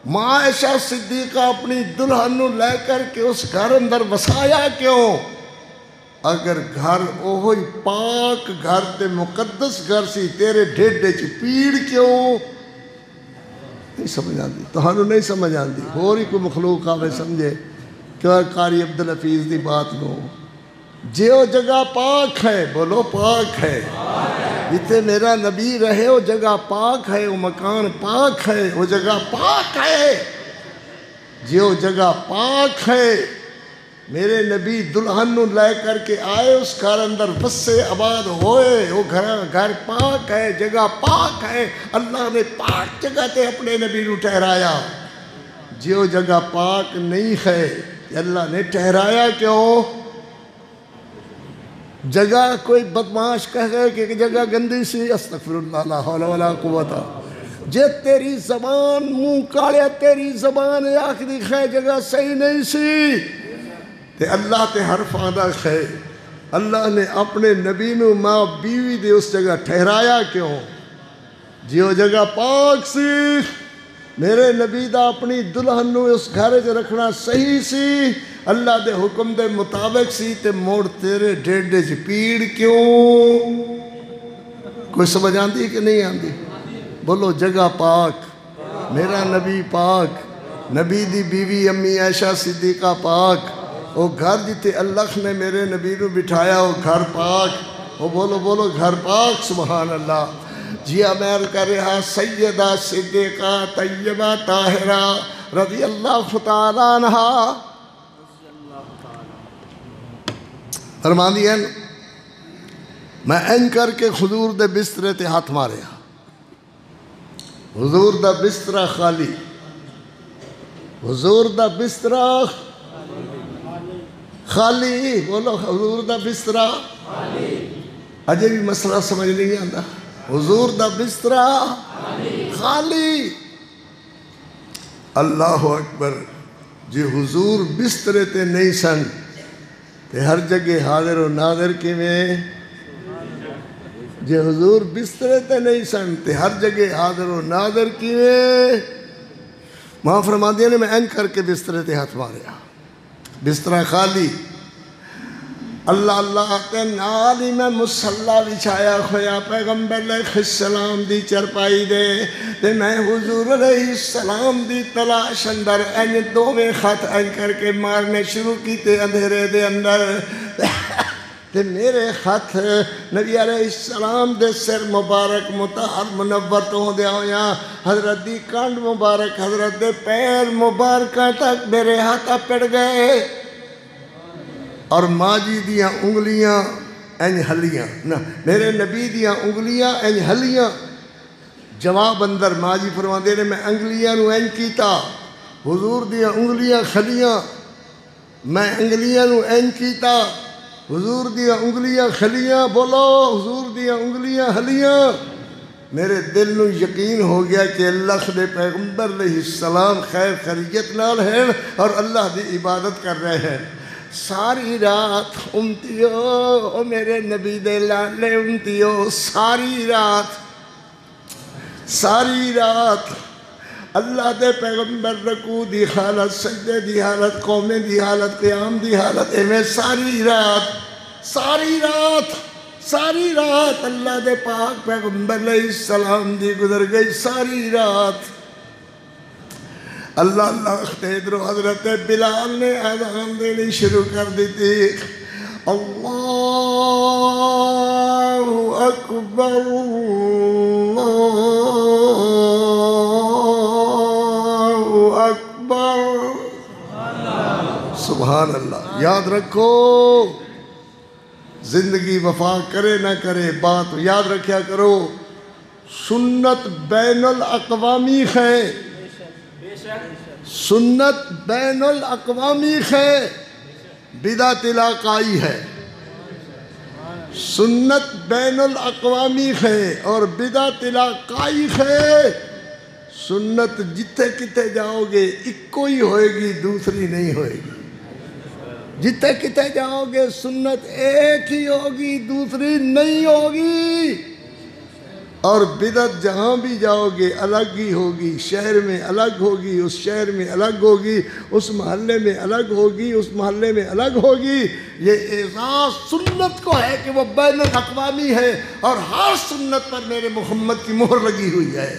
ماں عائشہ صدیقہ اپنی دلہن نو لے کر کے اس گھر اندر وسایا کیوں؟ اگر گھر اوہی پاک گھر تے مقدس گھر سی، تیرے ڈھیڈے چ پیڑ کیوں؟ نہیں سمجھ آندی، تہانوں نہیں سمجھ آندی، ہوری کوئی مخلوق آوے سمجھے کیا قاری عبدالحفیظ دی بات نو۔ جو جگہ پاک ہے، بولو پاک ہے، جتے میرا نبی رہے وہ جگہ پاک ہے، وہ مکان پاک ہے، وہ جگہ پاک ہے۔ جو جگہ پاک ہے، میرے نبی دلہن نو لے کر کے آئے، اس گھر اندر بسے آباد ہوئے، وہ گھر پاک ہے، جگہ پاک ہے۔ اللہ نے پاک جگہ تے اپنے نبی نو ٹھہرایا۔ جو جگہ پاک نہیں ہے، اللہ نے ٹھہرایا کیوں؟ جگہ کوئی بدماش کہہ گئے کہ جگہ گندی سی، استغفر اللہ لا حول ولا قوت۔ جے تیری زبان منہ کاڑیا، تیری زبان آخری خے جگہ صحیح نہیں سی، تے اللہ تے حرف آدھا خے۔ اللہ نے اپنے نبی نو ماں بیوی دے اس جگہ ٹھہرایا کیوں؟ جو جگہ پاک سی، میرے نبی دا اپنی دلہن نو اس گھر چ رکھنا صحیح سی، اللہ دے حکم دے مطابق سی، تے موڑ تیرے ڈیڈے چ پیڑ کیوں؟ کوئی سمجھ آندی کہ نہیں آندی؟ بولو جگہ پاک، میرا نبی پاک، نبی دی بیوی امی عائشہ صدیقہ پاک، وہ گھر جتے اللہ نے میرے نبی نو بٹھایا وہ گھر پاک، وہ بولو گھر پاک، سبحان اللہ۔ جی امیر کر رہا سیدہ صدیقہ طیبہ طاہرہ رضی اللہ تعالیٰ عنہ فرمان دیا، میں این کر کے حضور دے بسترے تے ہاتھ مارے، حضور دا بسترہ خالی، حضور دا بسترہ خالی، بولو حضور دا بسترہ خالی۔ اجے بھی مسئلہ سمجھ نہیں آتا. حضور دا بسترا خالی. اللہ اکبر. جی حضور بسترے تے نہیں سن تے ہر جگہ حاضر و ناظر کیویں. جی حضور بسترے تے نہیں سن تے ہر جگہ حاضر و ناظر کیویں. ماں فرماندیاں نے میں این کر کے بسترے تے ہاتھ ماریا. بسترا خالی. اللہ اللہ تے نال ہی میں مصلا بچھایا ہویا پیغمبر علیہ السلام دی چرپائی دے تے میں حضور علیہ السلام دی تلاش اندر این دوویں خط این کر کے مارنے شروع کیتے اندھیرے دے اندر. تے میرے خط نبی علیہ السلام دے سر مبارک مطہر منور تو دیا ہویا حضرت دی کانڈ مبارک حضرت دے پیر مبارکہ تک میرے ہاتھ پڑ گئے. اور ماں جی دیاں انگلیاں این ہلیاں نہ میرے نبی دیاں انگلیاں این ہلیاں. جواب اندر ماں جی فرماندے نے میں انگلیاں نو این کیتا. حضور دیاں انگلیاں خلیاں. میں انگلیاں نو این کیتا. حضور دیاں انگلیاں خلیاں. بولو حضور دیاں انگلیاں ہلیاں. میرے دل نو یقین ہو گیا کہ اللہ دے پیغمبر علیہ السلام خیر خیریت نال ہیں اور اللہ دی عبادت کر رہے ہیں. ساری رات امتیو میرے نبی دے لالے امتیو ساری رات اللہ دے پیغمبر رکوع دی حالت سجدے دی حالت قومے دی حالت قیام دی حالت ایویں ساری رات اللہ دے پاک پیغمبر علیہ السلام دی گزر گئی ساری رات. اللہ اللہ ادھر حضرت بلال نے اذان دینی شروع کر دی تھی. اللہ اکبر اللہ اکبر. سبحان اللہ. یاد رکھو زندگی وفا کرے نہ کرے بات یاد رکھیا کرو. سنت بین الاقوامی ہے. سنت بین الاقوامی ہے. بدعت علاقائی ہے. سنت بین الاقوامی ہے اور بدعت علاقائی ہے. سنت جتے کتے جاؤ گے ایک ہی ہوئے گی دوسری نہیں ہوئے گی. جتے کتے جاؤ گے سنت ایک ہی ہوگی دوسری نہیں ہوگی. اور بدعت جہاں بھی جاؤ گے الگ ہی ہوگی. شہر میں الگ ہوگی اس شہر میں الگ ہوگی اس محلے میں الگ ہوگی اس محلے میں الگ ہوگی. یہ اعزاز سنت کو ہے کہ وہ بین الاقوامی ہے اور ہر سنت پر میرے محمد کی مہر لگی ہوئی ہے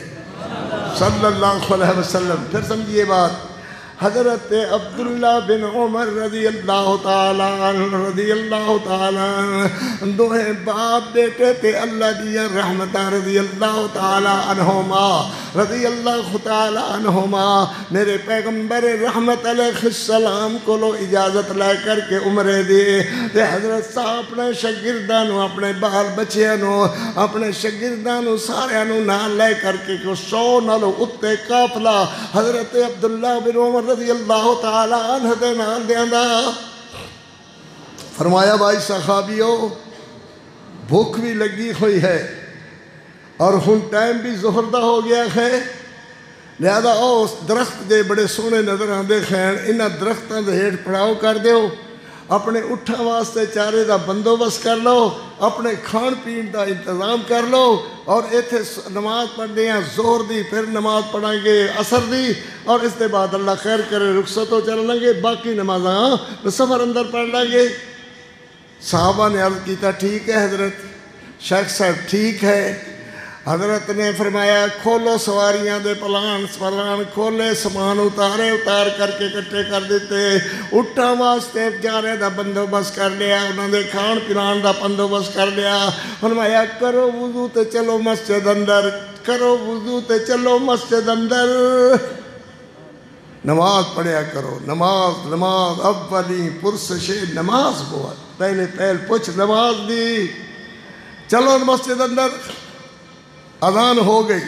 صلی اللہ علیہ وسلم. پھر سمجھیے بات. حضرت عبداللہ بن عمر رضی اللہ تعالیٰ عنہ دوہیں باپ بیٹے تھے. اللہ دیا رحمتہ رضی اللہ تعالیٰ عنہما میرے پیغمبر رحمت علیہ السلام کو لو اجازت لے کر کے عمرے دے. حضرت صاحب اپنے شاگردانوں اپنے بال بچیاں اپنے شاگردانوں سارے نال لے کر کے 100 نالوں اتے قافلہ حضرت عبداللہ بن عمر رضی اللہ تعالیٰ عنہ دے نال دیاندہ. فرمایا بھائی صحابیوں بھوک بھی لگی ہوئی ہے اور ہن ٹائم بھی ظہر دا ہو گیا ہے. لہذا اس درخت دے بڑے سونے نظر آندے خین انہاں درختاں دے ہیٹھ پڑاؤ کر دیو. اپنے اٹھا واسطے چارے دا بندوبست کر لو. اپنے کھان پین دا انتظام کر لو. اور ایتھے نماز پڑھ دیں زہر دی پھر نماز پڑھیں گے عصر دی اور اس دے بعد اللہ خیر کرے رخصت ہو چل لیں گے. باقی نمازاں سفر اندر پڑھ لیں گے. صحابہ نے عرض کیتا ٹھیک ہے حضرت. شیخ صاحب ٹھیک ہے. حضرت نے فرمایا کھولو سواریاں دے پلان کھولے سامان اتار کر کے کٹھے کر دیتے. اٹھا واسطے جانے دا بندوبست کر لیا. انہوں نے کھان پلان دا بندوبست کر لیا. فرمایا کرو وضو تے چلو مسجد اندر. کرو وضو تے چلو مسجد اندر. نماز پڑھیا کرو. نماز اولی پرسش نماز بہت پہلے پوچھ نماز دی. چلو مسجد اندر. اذان ہو گئی.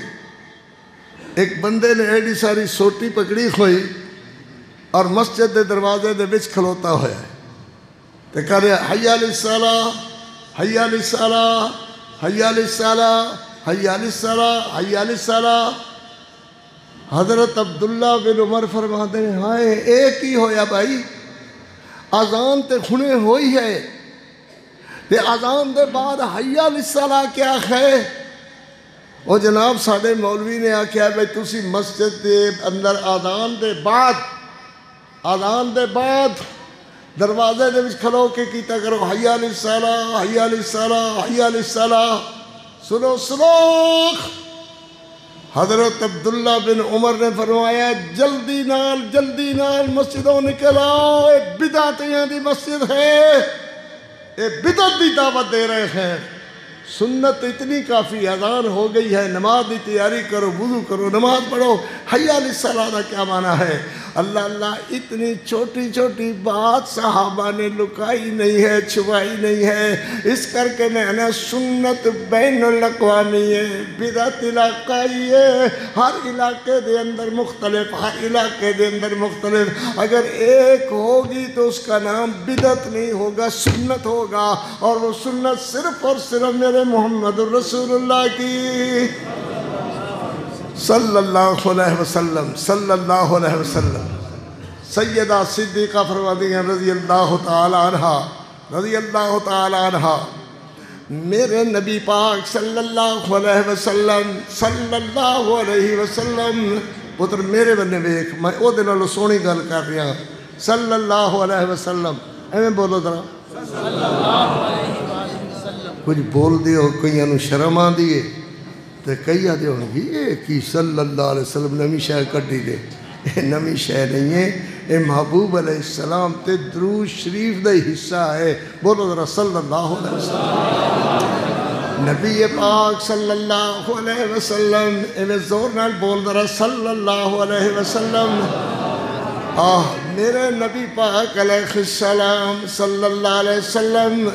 ایک بندے نے ایڈی ساری سوٹی پکڑی ہوئی اور مسجد دے دروازے دے وچ کھلوتا ہویا ہے تے کہہ رہا حی علی الصلاۃ حی علی الصلاۃ، حی علی الصلاۃ، حی علی الصلاۃ، حی علی الصلاۃ۔ حضرت عبداللہ بن عمر فرماتے ہیں ہائے ایک ہی ہویا بھائی، اذان تے ہنے ہوئی ہے تے اذان دے بعد حی علی الصلاۃ کیا ہے؟ وہ جناب ساڈے مولوی نے آکھیا بھائی تسی مسجد دے اندر اذان دے بعد دروازے دے وچ کھلو کے کیتا کرو حی علی الصلاۃ، حی علی الصلاۃ، حی علی الصلاۃ۔ سنو سنو، حضرت عبداللہ بن عمر نے فرمایا جلدی نال مسجدوں نکل آؤ، اے بدعتیاں دی مسجد ہے، اے بدعت دی دعوت دے رہے ہیں۔ سنت اتنی کافی، اذان ہو گئی ہے، نماز کی تیاری کرو، وضو کرو، نماز پڑھو۔ حی علی الصلاۃ کا کیا معنی ہے؟ اللہ اللہ، اتنی چھوٹی چھوٹی بات صحابہ نے لکائی نہیں ہے، چھپائی نہیں ہے، اس کر کے میں نے سنت بین الاقوامی ہے، بدعت علاقائی ہے، ہر علاقے دے اندر مختلف، ہر علاقے دے اندر مختلف۔ اگر ایک ہوگی تو اس کا نام بدعت نہیں ہوگا، سنت ہوگا، اور وہ سنت صرف اور صرف میرے محمد الرسول اللہ کی صلی اللہ علیہ وسلم، صلی اللہ علیہ وسلم۔ سیدہ صدیقہ فرماتی ہیں رضی اللہ تعالی عنہ، رضی اللہ تعالی عنہ، میرے نبی پاک صلی اللہ علیہ وسلم، صلی اللہ علیہ وسلم، پتر میرے بنے ویکھ، میں او دے نالوں سونی گل کر رہا ہوں، صلی اللہ علیہ وسلم، ایویں بولو ذرا، کچھ بول دیو، کئیاں نوں شرم آندی ہے تے کئی آدھے ہون گی اے کی صلی اللہ علیہ وسلم نمی شے کڈی دے، اے نمی شے نہیں ہے، اے محبوب علیہ السلام تے درود شریف دا حصہ ہے۔ بولو ذرا صلی اللہ علیہ وسلم، نبی پاک صلی اللہ علیہ وسلم، ایویں زور نال بول ذرا صلی اللہ علیہ وسلم۔ میرے نبی پاک علیہ السلام صلی اللہ علیہ وسلم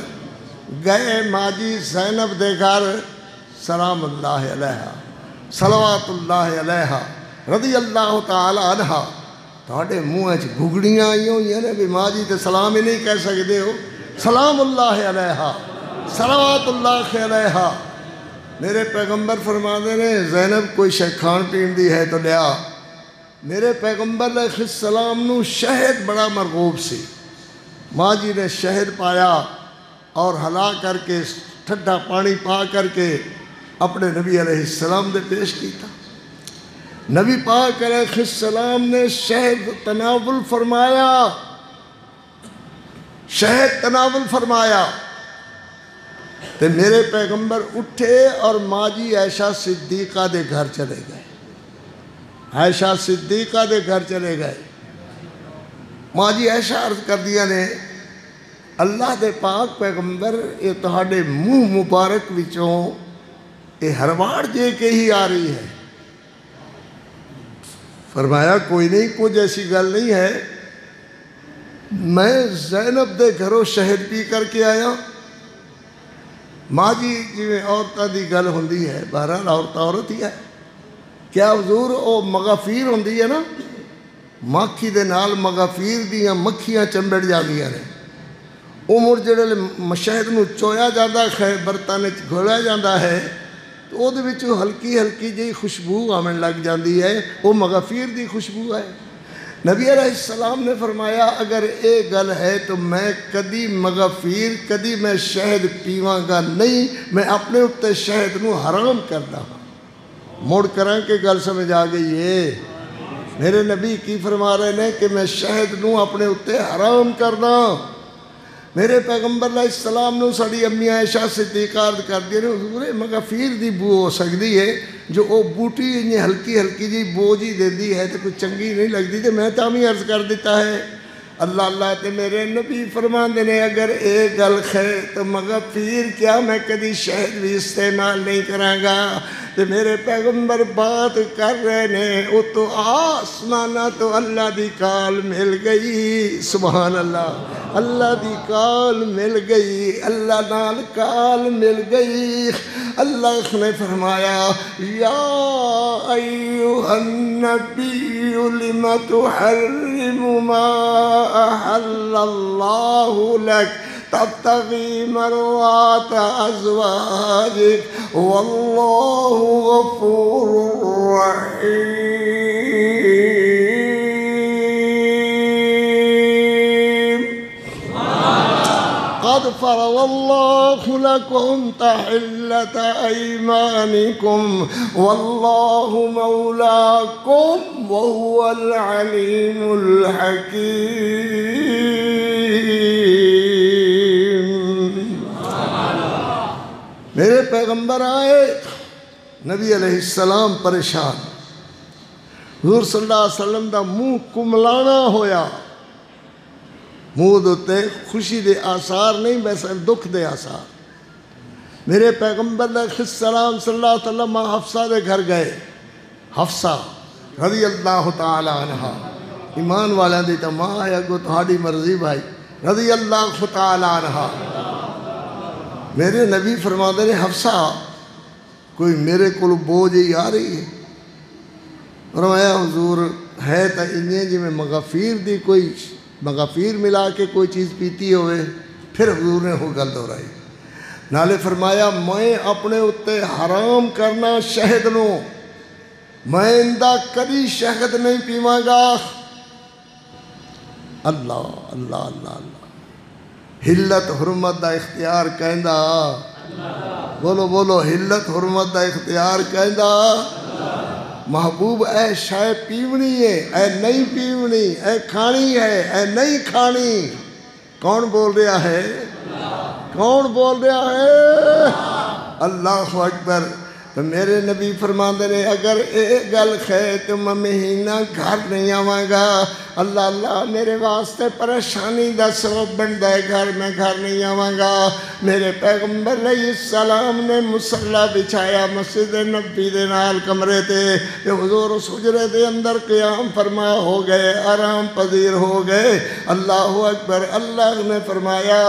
گئے ماجی زینب دے گھر، سلام اللہ علیہ، صلوات اللہ علیہ، رضی اللہ تعالی عنہ۔ تھوڑے منہ گھگڑیاں آئی ہوئی ہیں بھی ماں جی تے سلام ہی نہیں کہہ سکتے ہو، سلام اللہ علیہ، صلوات اللہ علیہ۔ میرے پیغمبر فرماتے ہیں زینب کوئی شے کھان پین دی ہے تو لیا۔ میرے پیغمبر علیہ السلام نو شہد بڑا مرغوب سی، ماں جی نے شہد پایا اور ہلا کر کے ٹھنڈا پانی پا کر کے اپنے نبی علیہ السلام دے پیش کیتا۔ نبی پاک علیہ السلام نے شہد تناول فرمایا، شہد تناول فرمایا، تے میرے پیغمبر اٹھے اور ماں جی عائشہ صدیقہ دے گھر چلے گئے، عائشہ صدیقہ دے گھر چلے گئے۔ ماں جی عائشہ عرض کر دیا نے اللہ دے پاک پیغمبر یہ تہاڈے منہ مبارک وچوں یہ ہرواڑ جے کے ہی آ رہی ہے۔ فرمایا کوئی نہیں، کچھ ایسی گل نہیں ہے، میں زینب دے گھروں شہد پی کر کے آیا۔ ماں جی جی عورتاں دی گل ہوندی ہے، بہرحال عورت ہی ہے، کیا حضور او مغافیر ہوندی ہے نا، مکھی دے نال مغافیر دیاں مکھیاں چمبڑ جاندیاں نے، وہ مڑ جڑے شہد نو چویا جاتا ہے، برتن گھولیا جاتا ہے تو وہ ہلکی ہلکی جی خوشبو آمن لگ جاتی ہے، وہ مغافیر دی خوشبو ہے۔ نبی علیہ السلام نے فرمایا اگر یہ گل ہے تو میں کدی مغافیر، کدی میں شہد پیواں گا نہیں، میں اپنے اتے شہد نو حرام کردا ہوں۔ مڑ کریں کہ گل سمجھ آ گئی ہے، میرے نبی کی فرما رہے ہیں کہ میں شہد نو اپنے اتے حرام کردا۔ میرے پیغمبر علیہ السلام نے ساری امی عائشہ صدیقہ عرض کر دیا نے حضور مغافیر دی بو ہو سکتی ہے، جو او بوٹی انہیں ہلکی ہلکی جی بو جی دیندی ہے تو کوئی چنگی نہیں لگتی، تو میں تامی عرض کر دیتا ہے۔ اللہ اللہ تے میرے نبی فرماندے نے اگر اے گل ہے تو مغافیر کیا میں کدی شہد بھی استعمال نہیں کراں گا۔ تے میرے پیغمبر بات کر رہے نے، او تو آسمانہ تو اللہ دی کال مل گئی، سبحان اللہ، اللہ دی کال مل گئی، اللہ نال کال مل گئی۔ اللہ نے فرمایا یا ایوہ النبی لم تحرم ما احل اللہ لک تبتغی مرضات ازواجک واللہ غفور رحیم قد فرض اللہ لکم تحلۃ ایمانکم واللہ مولاکم وہو العلیم الحکیم۔ میرے پیغمبر آئے، نبی علیہ السلام پریشان، حضور صلی اللہ علیہ وسلم دا منہ کملانا ہویا، منہ دوتے خوشی دے آثار نہیں ویسے دکھ دے آثار۔ میرے پیغمبر علیہ السلام صلی اللہ علیہ وسلم حفصہ دے گھر گئے، حفصہ رضی اللہ تعالی عنہ، ایمان والے دی تا ماں ہے اگو تہاڈی مرضی بھائی، رضی اللہ تعالی عنہ۔ میرے نبی فرماتے نے حفصہ کوئی میرے کو بوجھ ہی آ رہی ہے؟ فرمایا حضور ہے تا انہیں جی میں مغفیر دی کوئی مغفیر ملا کے کوئی چیز پیتی ہوئے، پھر حضور نے وہ گل دہرائی۔ نالے فرمایا میں اپنے اتے حرام کرنا شہد نو، میں اندہ کبھی شہد نہیں پیواں گا۔ اللہ اللہ اللہ اللہ، حلت حرمت دا اختیار کہندا، بولو بولو، حلت حرمت دا اختیار کہندا۔ محبوب اے شے پیونی ہے، اے نہیں پیونی، اے کھانی ہے، اے نہیں کھانی، کون بول رہا ہے؟ کون بول رہا ہے؟ اللہ اکبر۔ تو میرے نبی فرماندے نے اگر اے گل ہے تو میں مہینہ گھر نہیں آواں گا۔ اللہ اللہ میرے واسطے پریشانی دا سبب بندا ہے، گھر میں گھر نہیں آواں گا۔ میرے پیغمبر علیہ السلام نے مصلی بچھایا مسجد نبی دے نال کمرے تے، کہ حضور اس حجرے دے اندر قیام فرما ہو گئے، آرام پذیر ہو گئے۔ اللہ اکبر۔ اللہ نے فرمایا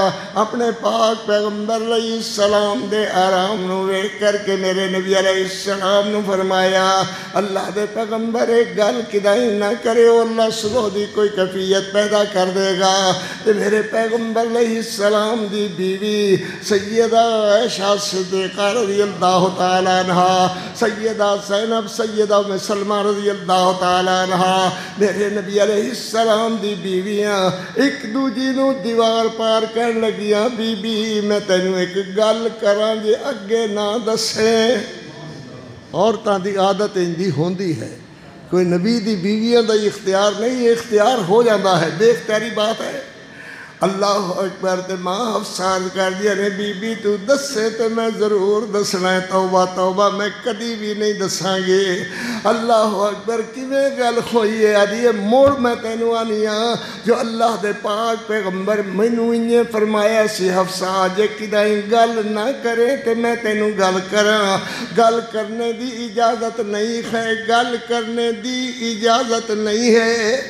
اپنے پاک پیغمبر علیہ السلام دے آرام نو ویکھ کر کے میرے نبی علیہ السلام نے فرمایا اللہ دے پیغمبر ایک گل کدائی نہ کرے، اللہ صبح دی کوئی کیفیت پیدا کر دے گا۔ تے میرے پیغمبر علیہ السلام دی بیوی سیدہ عائشہ صدیقہ رضی اللہ تعالیٰ عنہ، سیدہ زینب، سیدہ ام سلمہ رضی اللہ تعالیٰ عنہ، میرے نبی علیہ السلام دی بیویاں ایک دوجی نو دیوار پار کر لگیاں، بی بی میں تینوں ایک گل کراں جے اگے نہ دسیں۔ عورتاں دی عادت اندی ہوندی ہے، کوئی نبی دی بیویاں دا اختیار نہیں، یہ اختیار ہو جاتا ہے، بے اختیاری بات ہے۔ اللہ اکبر۔ تے ماں حفصہ کر دیا نے بی بی تو دسے تے میں ضرور دسنا ہے، توبہ توبہ میں کدی بھی نہیں دساں گے۔ اللہ اکبر۔ کیویں گل ہوئی ہے؟ آدھی موڑ میں تینوں آنیاں جو اللہ دے پاک پیغمبر مینوں انہیں فرمایا سی حفصہ جے کدائیں گل نہ کرے تے میں تینوں گل کراں، گل کرنے دی اجازت نہیں ہے، گل کرنے دی اجازت نہیں ہے۔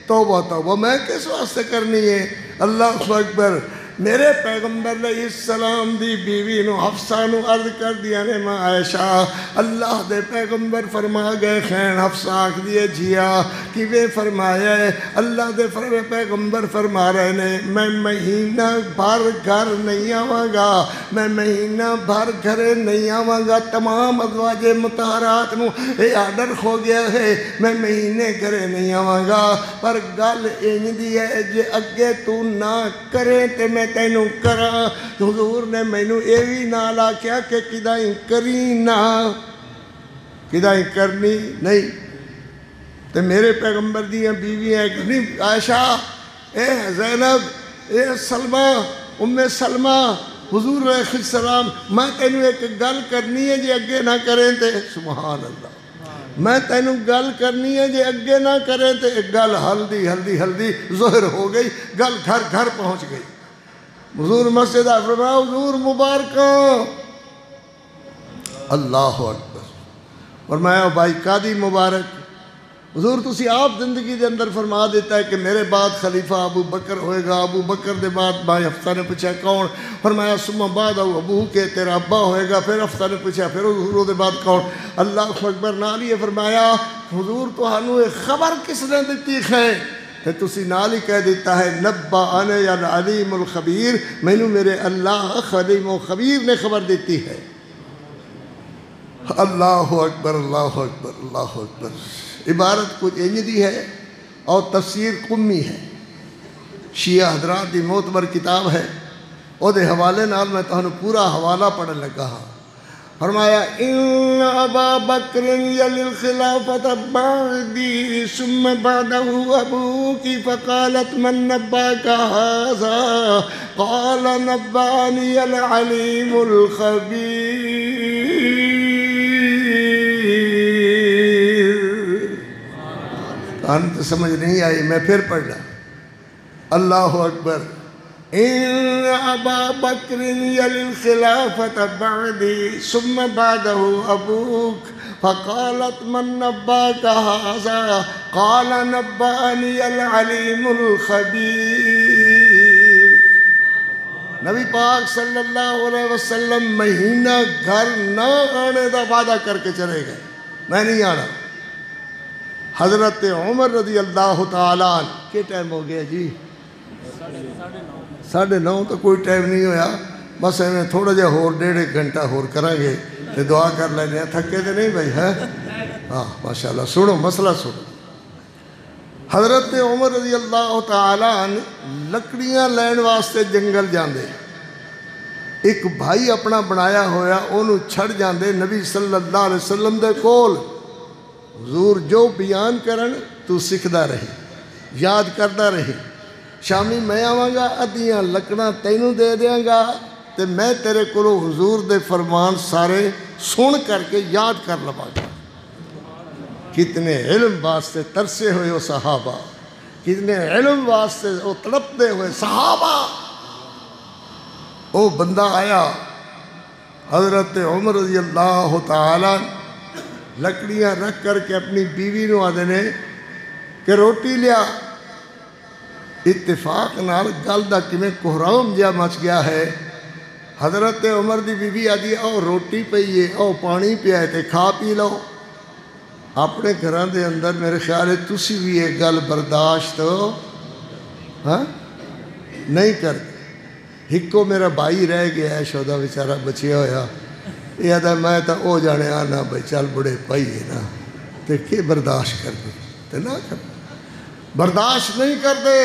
توبہ توبہ میں کس واسطے کرنی ہے؟ اللہ اکبر۔ میرے پیغمبر علیہ السلام دی بیوی نو حفصہ نو عرض کر دیا نے ماں عائشہ اللہ دے پیغمبر فرما گئے خین۔ حفصہ آکھ دیے جھیا کیویں فرمایا ہے؟ اللہ دے پیغمبر فرما رہے نے میں مہینہ بھر گھر نہیں آواں گا، میں مہینہ بھر گھرے نہیں آواں گا۔ تمام ازواج مطہرات نو اے آرڈر ہو گیا ہے میں مہینے گھرے نہیں آواں گا، پر گل انج دی ہے جے اگے تو نہ کرے تے میں تینوں کراں۔ حضور نے مینوں اے وی نال آکھیا کہ کدائیں کری نہ، کدائیں کرنی نہیں۔ تے میرے پیغمبر دیاں بیویاں ایک نہیں عائشہ، اے زینب، اے سلمہ، ام سلمہ، حضور علیہ السلام میں تینوں ایک گل کرنی ہے جے اگے نہ کریں تے سبحان اللہ، میں تینوں گل کرنی ہے جے اگے نہ کریں تے ایک گل ہلدی ہلدی ہلدی ظاہر ہو گئی، گل گھر گھر پہنچ گئی۔ حضور مسجد فرمایا حضور مبارکاں، اللہ اکبر۔ فرمایا بھائی قاضی مبارک، حضور تسی آپ زندگی دے اندر فرما دیتا ہے کہ میرے بعد خلیفہ ابو بکر ہوئے گا، ابو بکر دے بعد بھائی حفصہ نے پوچھا کون؟ فرمایا ثم بعد ابو کے تیرا ابا ہوئے گا، پھر حفصہ نے پوچھا پھر حضور دے بعد کون؟ اللہ اکبر۔ نال یہ فرمایا حضور تو ہانوں خبر کس نے دیتی ہے تے تسی نال ہی کہہ دیتا ہے نبّأنی العلیم الخبیر، مینوں میرے اللہ علیم و خبیر نے خبر دیتی ہے۔ اللہ اکبر اللہ اکبر اللہ اکبر۔ عبارت کچھ انج دی ہے اور تفسیر قمی ہے، شیعہ حضرات دی معتبر کتاب ہے، او دے حوالے نال میں تہانوں پورا حوالہ پڑھن لگا ہاں۔ فرمایا ان ابا بکر یلی الخلافۃ بعدی ثم بعدہ ابوک فقالت من نباک ھذا قال نبانی العلیم الخبیر۔ تو سمجھ نہیں آئی، میں پھر پڑھنا۔ اللہ اکبر۔ ان ابا بکر یلی الخلافۃ بعدی ثم بعدہ ابوک فقالت من نباک ھذا قال نبانی العلیم الخبیر۔ نبی پاک صلی اللہ علیہ وسلم مہینہ گھر نہ آنے دا وعدہ کر کے چلے گئے، میں نہیں آنا۔ حضرت عمر رضی اللہ تعالیٰ عنہ، کیا ٹائم ہو گیا جی؟ 9:30 تو کوئی ٹائم نہیں ہویا، بس ایویں تھوڑا جہا ہور 1.5 گھنٹہ ہور کریں گے تے دعا کر لینے، تھکے تے نہیں بھائی ہے؟ ہاں ماشاءاللہ۔ سنو مسئلہ سنو۔ حضرت عمر رضی اللہ تعالیٰ عنہ لکڑیاں لین واسطے جنگل جاندے، ایک بھائی اپنا بنایا ہویا انہوں چھڑ جاندے نبی صلی اللہ علیہ وسلم دے کول۔ حضور جو بیان کرن تو سکھدا رہی، یاد کردا رہی۔ شامی میں آواں گا، ادیاں لکڑاں تینوں دے دیاں گا تے میں تیرے کولو حضور دے فرمان سارے سن کر کے یاد کر لواں گا۔ کتنے علم واسطے ترسے ہوئے وہ صحابہ، کتنے علم واسطے وہ تڑپتے ہوئے صحابہ۔ وہ بندہ آیا حضرت عمر رضی اللہ تعالیٰ لکڑیاں رکھ کر کے اپنی بیوی نو آدھے نے کہ روٹی لیا۔ اتفاق نال گل دا کیویں کوہرام جہا مچ گیا ہے۔ حضرت عمر دی بیوی آدھی او روٹی پئی ہے، او پانی پیا ہے تے کھا پی لو۔ اپنے گھراں دے اندر میرے خیال ہے تسی بھی یہ گل برداشت نہیں کرتے۔ ہکو میرا بھائی رہ گیا ہے، شودا بیچارہ بچیا ہویا، یہ آدھا میں تا او جانے آنا بھائی چل بڑے پائی ہے نا، تے کہ برداشت کر دے تے نہ کر، برداشت نہیں کر دے۔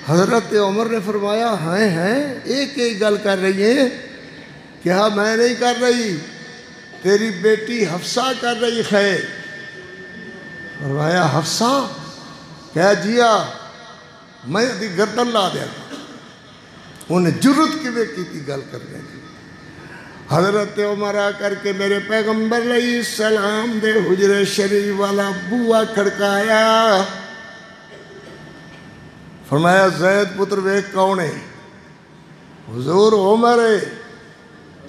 حضرت عمر نے فرمایا ہیں ایک ایک گل کر رہی ہے کہ ہاں میں نہیں کر رہی، تیری بیٹی حفصہ کر رہی ہے۔ فرمایا حفصہ؟ کہا جیا، میں دی گردن لا دیا گا۔ انہیں جرت کیویں کیتی گل کرنے کی۔ حضرت عمر آ کر کے میرے پیغمبر علیہ السلام دے حجرے شریف والا بوا کھڑکایا۔ فرمایا زید پتر ویکھ کون ہے؟ حضور عمر ہے۔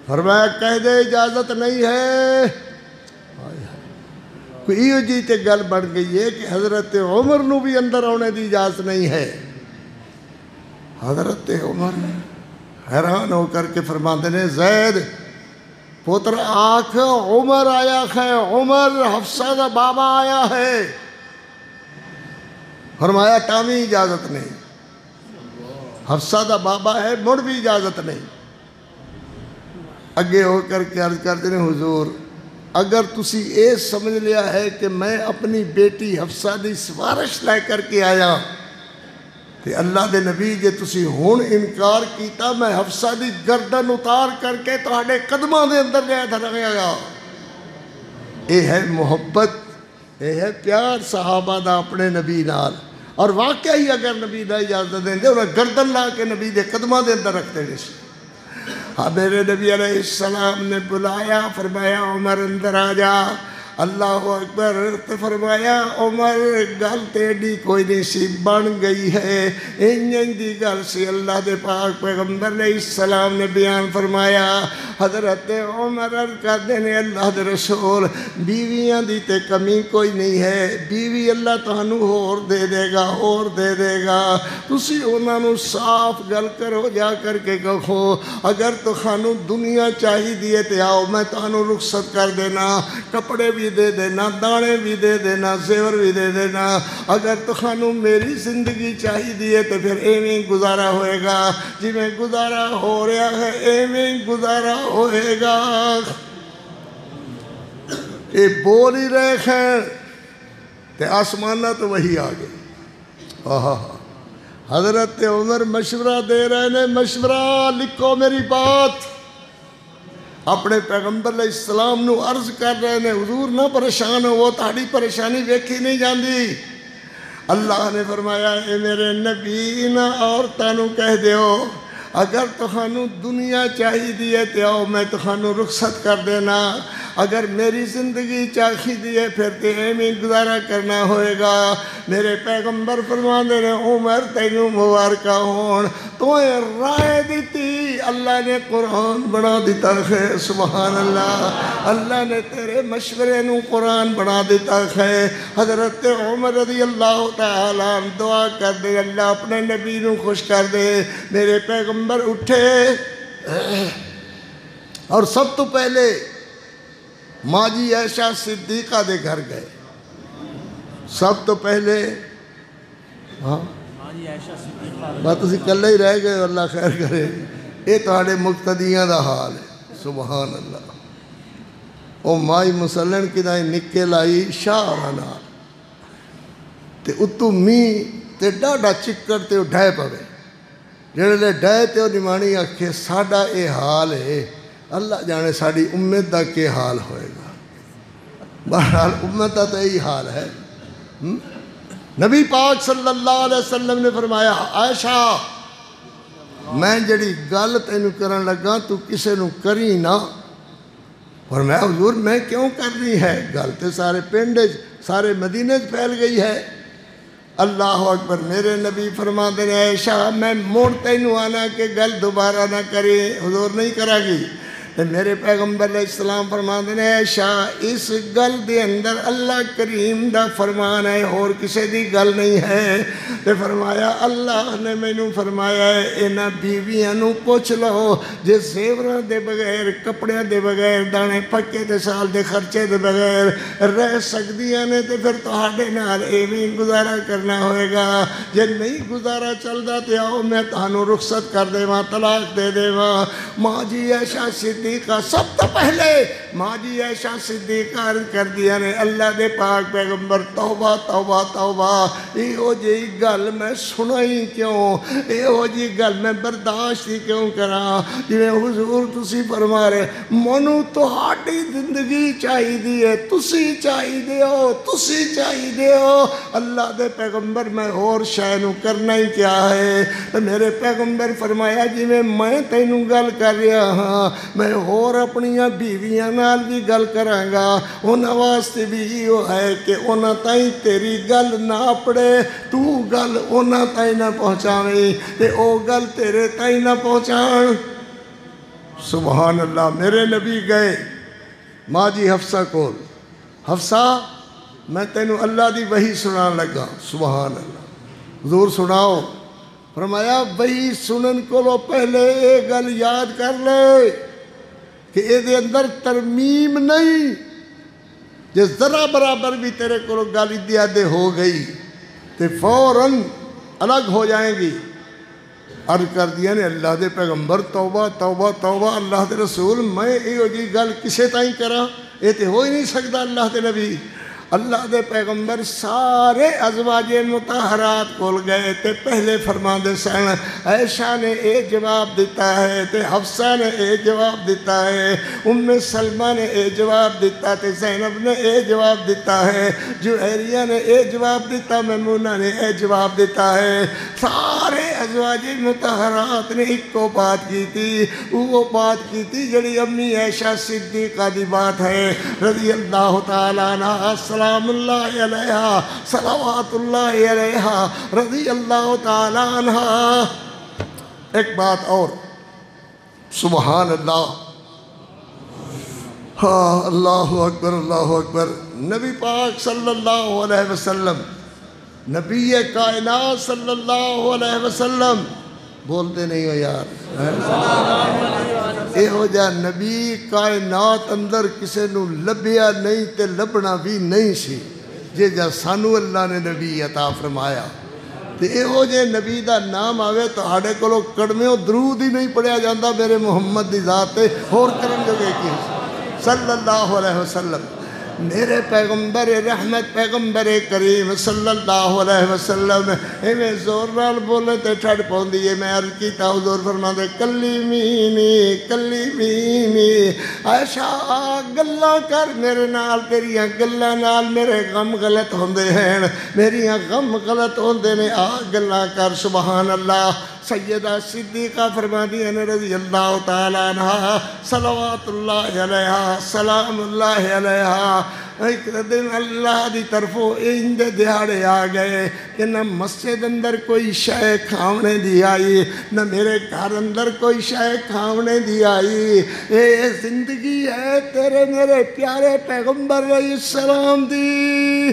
فرمایا کہہ دے اجازت نہیں ہے۔ کوئی ایو جی تے گل بڑھ گئی ہے کہ حضرت عمر نو بھی اندر آنے دی اجازت نہیں ہے۔ حضرت عمر حیران ہو کر کے فرماتے ہیں زید پتر آنکھ عمر آیا ہے، عمر حفصہ دا بابا آیا ہے۔ فرمایا تامی اجازت نہیں، حفصہ دا بابا ہے مڑ بھی اجازت نہیں۔ اگے ہو کر کے عرض کرتے ہیں حضور اگر تسی اے سمجھ لیا ہے کہ میں اپنی بیٹی حفصہ دی سفارش لے کر کے آیا تے اللہ دے نبی جے تسی ہون انکار کیتا میں حفصہ دی گردن اتار کر کے تہاڈے قدماں دے اندر لے دھریا گا۔ اے ہے محبت، اے ہے پیار صحابہ دا اپنے نبی نال۔ اور واقعی اگر نبی دا اجازت دیں دے انہیں گردن لا کے نبی دے قدماں دے اندر رکھتے ہیں۔ ہاں میرے نبی علیہ السلام نے بلایا، فرمایا عمر اندر آ جا۔ اللہ اکبر۔ تو فرمایا عمر گل تیڈی کوئی نہیں سی بن گئی ہے، انجن دی گل سی۔ اللہ دے پاک پیغمبر علیہ السلام نے بیان فرمایا حضرت عمر عرض کر دینے اللہ دے رسول بیویاں دی تے کمی کوئی نہیں ہے، بیوی اللہ تہانوں اور دے دے گا، اور دے دے گا۔ تسی انہاں نو صاف گل کرو جا کر کے کہو اگر تہانوں دنیا چاہی دیے تے آؤ میں تہانوں رخصت کر دینا، کپڑے بھی بھی دے دینا، دانے بھی دے دینا، زیور بھی دے دینا۔ اگر تخانو میری زندگی چاہیے تو پھر ایویں گزارا ہوئے گا، جی میں گزارا ہو رہا ہے ایویں گزارا ہوئے گا۔ یہ بول ہی رہے ہیں تے آسمانہ تو وہی آگے۔ حضرت عمر مشورہ دے رہے ہیں، مشورہ لکھو میری بات۔ اپنے پیغمبر علیہ السلام نو عرض کر رہے ہیں، حضور نہ پریشان ہو، وہ تہاڈی پریشانی ویکھی نہیں جاندی۔ اللہ نے فرمایا اے میرے نبی نہ عورتاں نو کہہ دیو اگر تخانو دنیا چاہیے تے آؤ میں تخانو رخصت کر دینا، اگر میری زندگی چاہیے پھر تے ایویں گزارا کرنا ہوئے گا۔ میرے پیغمبر فرماندے نے عمر تینوں مبارکہ ہون، تو رائے دیتی اللہ نے قرآن بنا دیتا ہے۔ سبحان اللہ، اللہ نے تیرے مشورے نو قرآن بنا دیتا ہے۔ حضرت عمر رضی اللہ تعالیٰ عنہ دعا کر دے اللہ اپنے نبی نو خوش کر دے۔ میرے پیغمبر اٹھے اور سب تو پہلے ماں جی عائشہ صدیقہ دے گھر گئے۔ سب تو پہلے بات اسی کلے ہی رہ گئے، اللہ خیر کرے۔ یہ تہاڈے مقتدیاں دا حال ہے۔ سبحان اللہ۔ او مائی مسلن کی دائی نکے لائی شاہ نال تے اتو می تے ڈاڈا چکر تے ڈھائے پوے، جڑے لے ڈھائے تے نمانی آکھے ساڈا اے حال ہے، اللہ جانے ساڑی امت دا کے حال ہوئے گا۔ بہرحال امت دا تو یہی حال ہے۔ نبی پاک صلی اللہ علیہ وسلم نے فرمایا عائشہ میں جڑی گل تینوں کرن لگا تو کسے نو کری نہ۔ فرمایا حضور میں کیوں کرنی ہے؟ گل تے سارے پنڈے سارے مدینے پھیل گئی ہے۔ اللہ اکبر۔ میرے نبی فرماتے ہیں عائشہ میں موڑ تینوں آنا کہ گل دوبارہ نہ کرے، حضور نہیں کرا گی۔ میرے پیغمبر علیہ السلام فرماتے ہیں عائشہ اس گل دے اندر اللہ کریم دا فرمان ہے اور کسے دی گل نہیں ہے۔ تے فرمایا اللہ نے مینوں فرمایا ہے انہاں بیویاں نو پوچھ لو جے زیوراں دے بغیر، کپڑیاں دے بغیر، دانے پکے تے سال دے خرچے دے بغیر رہ سکدیاں نے تے پھر تہاڈے نال ایویں گزارا کرنا ہوئے گا۔ جے نہیں گزارا چلدا تے آؤ میں تہانوں رخصت کر دیواں، طلاق دے دیواں۔ ماں جی عائشہ صدیقہ سب تو پہلے ماں جی عائشہ صدیقہ عرض کر دیا نے اللہ دے پاک پیغمبر توبہ توبہ توبہ، ایہو جی گل میں سنائی کیوں، ایہو جی گل میں برداشت ہی کیوں کراں؟ جویں حضور تسی فرما رہے منو تہاڈی زندگی چاہیے، تسی چاہیے ہو، تسی چاہیے ہو۔ اللہ دے پیغمبر میں اور شے نو کرنا ہی کیا ہے؟ تو میرے پیغمبر فرمایا جویں میں تینوں گل کر رہا ہاں میں اور اپنیاں بیویاں نال بھی گل کراں گا، انہاں واسطے بھی یہ ہے کہ انہاں تائیں تیری گل نہ پڑے، تو گل انہاں تائیں نہ پہنچاویں تے او گل تیرے تائیں نہ پہنچان۔ سبحان اللہ۔ میرے نبی گئے ماں جی حفصہ کول، حفصہ میں تینوں اللہ دی وحی سنان لگا۔ سبحان اللہ۔ حضور سناؤ۔ فرمایا وحی سنن کو پہلے یہ گل یاد کر لے کہ اے دے اندر ترمیم نہیں، جے ذرا برابر بھی تیرے کو گالی دیا دے ہو گئی تے فوراً الگ ہو جائیں گی۔ عرض کر دیا نے اللہ دے پیغمبر توبہ توبہ توبہ، اللہ دے رسول میں ایو جی گل کسے تائیں کرا، یہ تے ہو ہی نہیں سکتا۔ اللہ دے نبی اللہ دے پیغمبر سارے ازواج مطہرات کول گئے تے پہلے فرما دے سن عائشہ نے اے جواب دیتا ہے تے حفصہ نے اے جواب دیتا ہے، ام سلمہ نے اے جواب دیتا تے زینب نے اے جواب دیتا ہے، جویریہ نے اے جواب دیتا، میمونہ نے اے جواب دیتا ہے۔ سارے ازواج مطہرات نے ایک کو بات کی تھی، وہ بات کی تھی جڑی امی عائشہ صدیقہ دی بات ہے رضی اللہ تعالیٰ عنہ، سلام اللہ علیہا، صلوات اللہ علیہا، رضی اللہ تعالیٰ عنہ۔ ایک بات اور، سبحان اللہ، ہاں اللہ اکبر اللہ اکبر۔ نبی پاک صلی اللہ علیہ وسلم، نبی کائنات صلی اللہ علیہ وسلم، بولتے نہیں ہو یار، ਇਹੋ ਜਿਹਾ ਨਬੀ ਕਾਇਨਾਤ ਅੰਦਰ ਕਿਸੇ ਨੂੰ ਲੱਭਿਆ ਨਹੀਂ ਤੇ ਲੱਭਣਾ ਵੀ ਨਹੀਂ ਸੀ ਜੇ ਜਾਂ ਸਾਨੂੰ ਅੱਲਾ ਨੇ ਨਬੀ عطا ਫਰਮਾਇਆ। ਤੇ ਇਹੋ ਜਿਹੇ ਨਬੀ ਦਾ ਨਾਮ ਆਵੇ ਤੁਹਾਡੇ ਕੋਲੋਂ ਕੜਮਿਓ ਦਰੂਦ ਹੀ ਨਹੀਂ ਪੜਿਆ ਜਾਂਦਾ ਮੇਰੇ ਮੁਹੰਮਦ ਦੀ ਜ਼ਾਤ ਤੇ, ਹੋਰ ਕਰਨ ਜੋਗੇ ਕੀ ਸੱਲੱਲਾਹੁ ਅਲੈਹਿ ਵਸੱਲਮ। میرے پیغمبر رحمت پیغمبر کریم صلی اللہ علیہ وسلم ایویں زور نال بولے تے ٹھڑ پوندی ہے۔ میں عرض کیتا حضور فرماندے کلیمینی عائشہ گلاں کر میرے نال، تیریاں گلاں نال میرے غم غلط ہوندے ہیں، میریاں غم غلط ہوندے نے، آ گلاں کر۔ سبحان اللہ۔ سیدہ صدیقہ فرماتی ہیں رضی اللہ تعالیٰ عنہ صلوات اللہ علیہ سلام اللہ علیہ، ایک دن اللہ دی طرفوں انج دیہاڑے آ گئے کہ نہ مسجد اندر کوئی شے کھاونے دی آئی، نہ میرے گھر اندر کوئی شے کھاونے دی آئی۔ اے زندگی ہے تیرے میرے پیارے پیغمبر علیہ السلام دی۔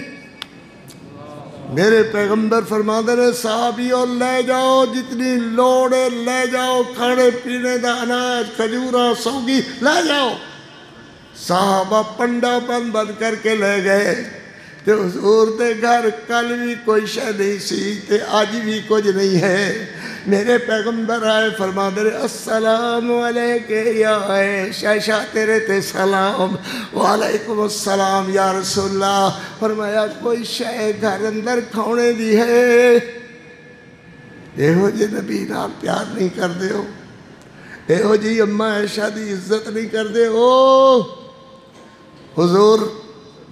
میرے پیغمبر فرماتے ہیں صحابیوں لے جاؤ جتنی لوڑے، لے جاؤ کھانے پینے دا اناج کھجوراں سوگی لے جاؤ۔ صحابہ پنڈا بند کر کے لے گئے تے حضور دے گھر کل بھی کوئی شے نہیں سی تے آج بھی کچھ نہیں ہے۔ میرے پیغمبر آئے فرماتے ہیں السلام علیکہ یا عائشہ، تیرے تے سلام۔ وعلیکم السلام یا رسول اللہ۔ فرمایا کوئی شے گھر اندر کھانے دی ہے؟ ایہو جی نبی نال پیار نہیں کر دے ہو، ایہو جی اماں عائشہ دی عزت نہیں کر دے ہو۔ حضور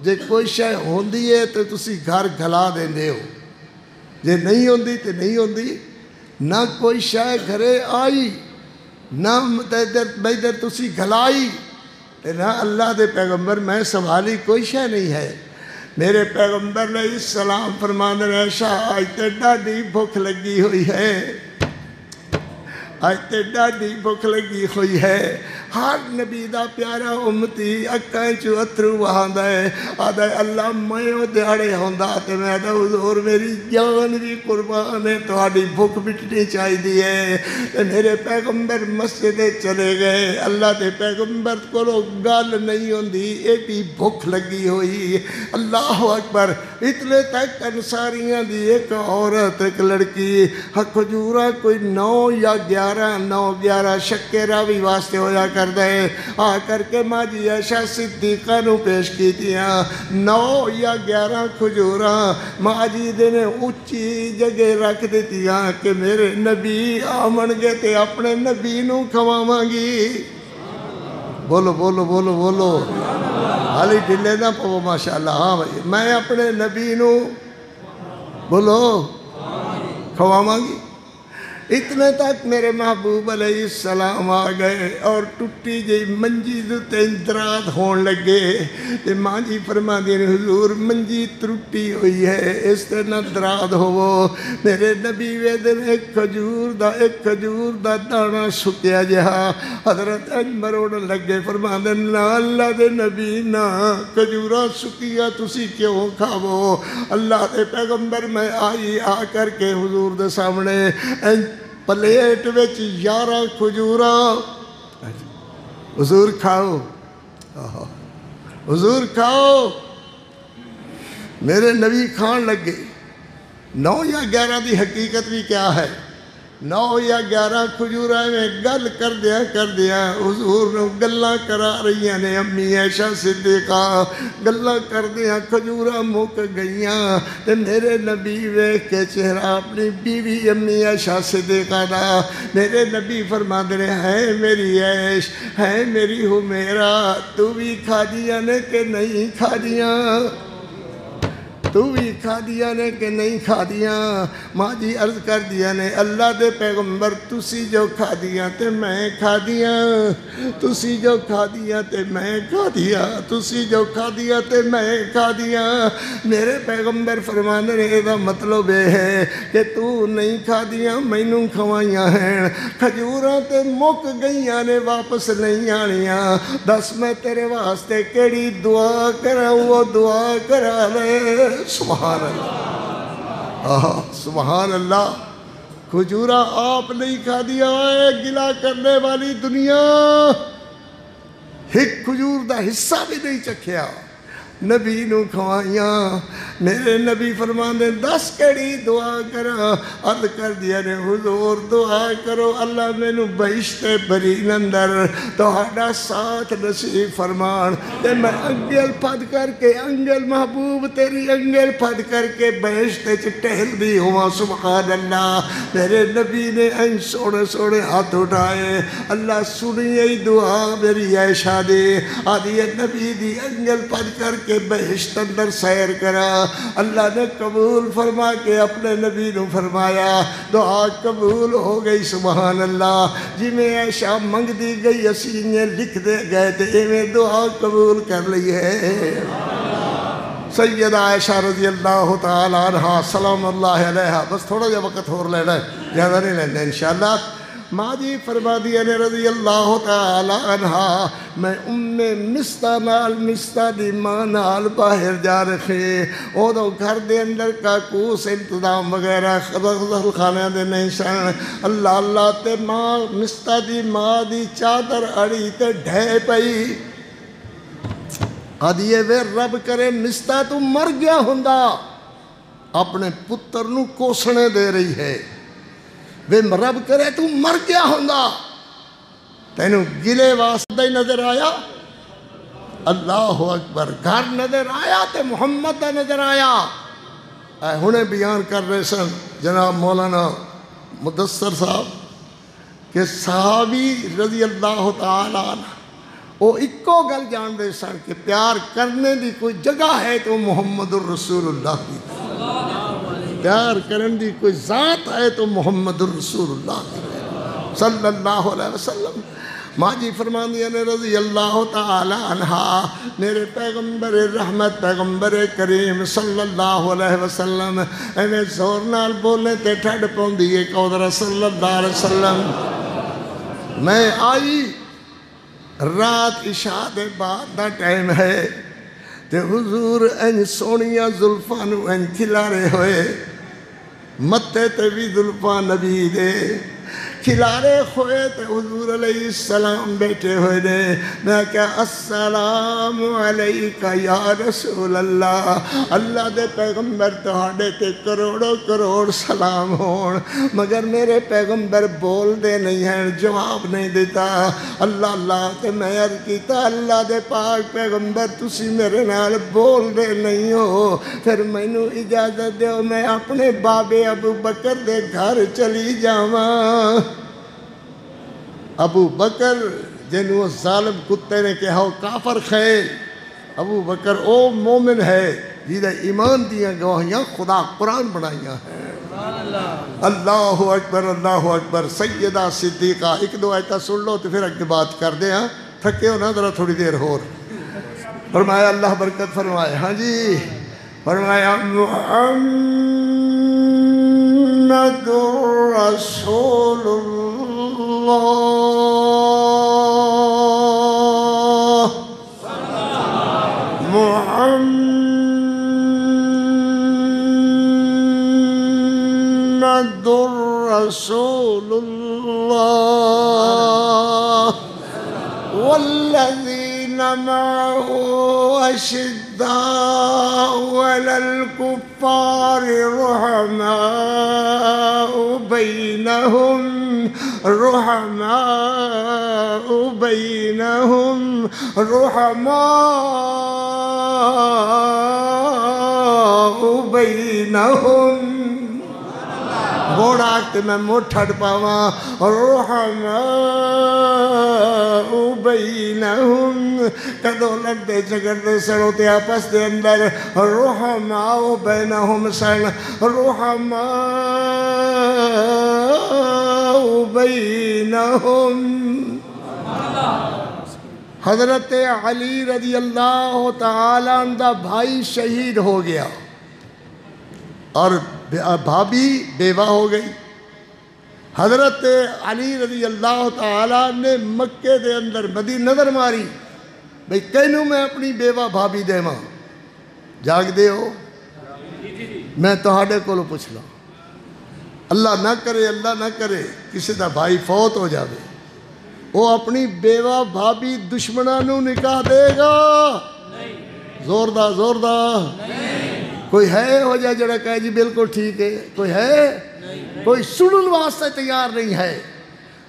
جے کوئی شے ہوندی ہے تو تسی گھر گھلا دیندے ہو، جے نہیں ہوندی تو نہیں ہوندی۔ نہ کوئی شے گھرے آئی، نہ بیدر تسی گھلائی، نہ اللہ دے پیغمبر میں سنبھالی کوئی شے نہیں ہے۔ میرے پیغمبر علیہ السلام فرماندے ہیں عائشہ آج تے ڈاڈی بھوک لگی ہوئی ہے، آج تے ڈاڈی بھوک لگی ہوئی ہے۔ ہر نبی دا پیارا امتی اکھاں چوں اتھرو وہاندا ہے، آدھا ہے اللہ میں او دیہڑے ہوندا تے میں آدھا حضور میری جان بھی قربان ہے، تہاڈی بھوک مٹنی چاہیے ہے۔ تے میرے پیغمبر مسجد چلے گئے، اللہ دے پیغمبر کولوں گل نہیں ہوندی، ایڈی بھوک لگی ہوئی۔ اللہ اکبر۔ اتنے تک انصاریاں دی ایک عورت ایک لڑکی کھجوراں کوئی 9 یا 11 شکے راوی واسطے ہویا کر دے، آ کر کے ماں جی عائشہ صدیقہ نو پیش کی تیاں 9 یا 11 کھجوراں ماں جی دے نے اونچی جگہ رکھ دیتیاں کہ میرے نبی آمن گے تے اپنے نبی نو کھواواں گی۔ بولو بولو بولو بولو، حالی ڈھلے نہ پو ماشاءاللہ۔ ہاں بھائی میں اپنے نبی نو بولو کھواواں گی۔ اتنے تک میرے محبوب علیہ السلام آ گئے اور ٹوٹی جی منجی تے اندرات ہون لگے تے ماں جی فرما دی حضور منجی ٹوٹی ہوئی ہے، اس تے نہ دراد ہوو۔ میرے نبی ویدن ایک کھجور دا دانا سکیا جہا حضرت مروڑ لگے فرما دے نا اللہ دے نبی نا کھجورا سکیا تسی کیوں کھاو؟ اللہ دے پیغمبر میں آئی آ کر کے حضور دے سامنے پلیٹ وچ 11 کھجوراں حضور کھاؤ، حضور کھاؤ۔ میرے نبی کھان لگے۔ 9 یا 11 دی حقیقت بھی کیا ہے؟ 9 یا 11 کھجوراں میں گل کر دیا حضور نے گلاں کرا رہی نے امی عائشہ صدیقہ گلاں کر دیا کھجوراں مک گئیاں تے میرے نبی ویکھ کے چہرہ اپنی بیوی امی عائشہ صدیقہ دا میرے نبی فرماندے نے ہے میری عائش ہے میری حمیرہ تو بھی کھا دیا نے کہ نہیں کھا دیا؟ تو بھی کھا دیا نے کہ نہیں کھا دیا؟ ماں جی عرض کر دیا نے اللہ دے پیغمبر تسی جو کھا دیا تے میں کھا دیا، تسی جو کھا دیا تے میں کھا دیا، تسی جو کھا دیا تے میں کھا دیا۔ میرے پیغمبر فرمانے نے دا مطلب ہے کہ تو نہیں کھا دیا مینوں کھوائیاں ہیں، کھجوراں تے مک گئیاں نے واپس نہیں آنیاں، دس میں تیرے واسطے کیڑی دعا کرا وہ دعا کرا لے۔ سبحان اللہ، سبحان اللہ۔ کھجورا آپ نہیں کھا دیا ہے گلا کرنے والی دنیا ایک کھجور دا حصہ بھی نہیں چکھیا نبی نو کھوائیاں میرے نبی فرماندے 10 کڑی دعا کرا عرض کر دیا نے حضور دعا کرو اللہ میں نو بہشت برین اندر توہاڈا ساتھ نصیب فرمان تے میں انگل پھد کر کے انگل محبوب تیری انگل پھد کر کے بہشت ٹہل بھی ہوا سبحان اللہ میرے نبی نے ان سوڑے سوڑے ہاتھ اٹھائے اللہ سنیے دعا میری عائشہ دے آدھی نبی دی انگل پھد کر کے بہشت اندر سیر کرا اللہ نے قبول فرما کے اپنے نبی نے فرمایا دعا قبول ہو گئی سبحان اللہ جی میں عائشہ منگ دی گئی اسینے لکھ دے گئے تھے میں دعا قبول کر لی ہے سیدہ عائشہ رضی اللہ تعالیٰ عنہ سلام اللہ علیہ بس تھوڑا جا وقت ہور لینا ہے زیادہ نہیں لینا انشاءاللہ ماں جی فرما دیا نے رضی اللہ تعالی عنہ میں مستہ نال مستہ دی ماں نال باہر جا رکھے او دو گھر دے اندر کا کوس انتظام وغیرہ خدل خانے دے نہیں سن اللہ اللہ تے ماں مستہ دی ماں دی چادر اڑی تے ڈھے پئی آدھیے وے رب کرے مستہ تو مر گیا ہوندا اپنے پتر نو کوسنے دے رہی ہے وے رب کرے تو مر گیا ہوندا تینوں گلے واسطہ نظر آیا اللہ اکبر گھر نظر آیا تے محمد دا نظر آیا ہنے بیان کر رہے سن جناب مولانا مدثر صاحب کہ صحابی رضی اللہ تعالیٰ عنہ وہ اکو گل جان دے سن کہ پیار کرنے دی کوئی جگہ ہے تو محمد الرسول اللہ کی پیار کرن دی کوئی ذات ہے تو محمد الرسول اللہ صلی اللہ علیہ وسلم ماں جی فرمان دیا نے رضی اللہ تعالی عنہ میرے پیغمبر رحمت پیغمبر کریم صلی اللہ علیہ وسلم ایمیں زور نال بولنے تے ٹھڑ پون دیئے قدر صلی اللہ علیہ وسلم میں آئی رات عشاء دے بعد دا ٹائم ہے تے حضور ان سونیاں زلفانو ان کھلارے ہوئے متے تے بھی زلفان نبی دے کھلارے ہوئے تے حضور علیہ السلام بیٹھے ہوئے دے میں کہا السلام علیکہ یا رسول اللہ اللہ دے پیغمبر تہاڈے تے کروڑوں کروڑ سلام ہون مگر میرے پیغمبر بول دے نہیں ہیں جواب نہیں دیتا اللہ اللہ تے میں عرض کیتا اللہ دے پاک پیغمبر تسی میرے نال بول دے نہیں ہو پھر میں نو اجازت دیو میں اپنے بابے ابو بکر دے گھر چلی جاواں ابو بکر جنہوں ظالم کتے نے کہا وہ کافر خیر ابو بکر او مومن ہے جیدہ ایمان دیا گواہیاں خدا قرآن بنائیاں ہیں اللہ اکبر سیدہ صدیقہ ایک دو آیتہ سن لو تو پھر اگے بات کر دیں ہاں تھکے ہو نا ذرا تھوڑی دیر ہو فرمایا اللہ برکت فرمائے ہاں جی فرمایا محمد رسول اللہ محمد رسول اللہ والذین معه أشداء على الكفار رحماء بینہم بوڑا آگتے میں موٹھڑ پاواں رحماء بینہم کدو لڑتے جگڑتے سڑوتے آپس دے اندر رحماء بینہم سن رحماء بینہم حضرت علی رضی اللہ تعالیٰ عنہ بھائی شہید ہو گیا اور بھابی بیوہ ہو گئی حضرت علی رضی اللہ تعالیٰ نے مکے دے اندر بدی نظر ماری بھئی کینوں میں اپنی بیوہ بھابی دے ماں جاگ دے ہو میں تہاڈے کو لو پوچھ لوں اللہ نہ کرے کسی دا بھائی فوت ہو جاوے وہ اپنی بیوہ بھابی دشمنوں نو نکاح دے گا زور دا کوئی ہے ہو جائے جڑا کہے جی بالکل ٹھیک ہے کوئی ہے کوئی سنن واسطے تیار نہیں ہے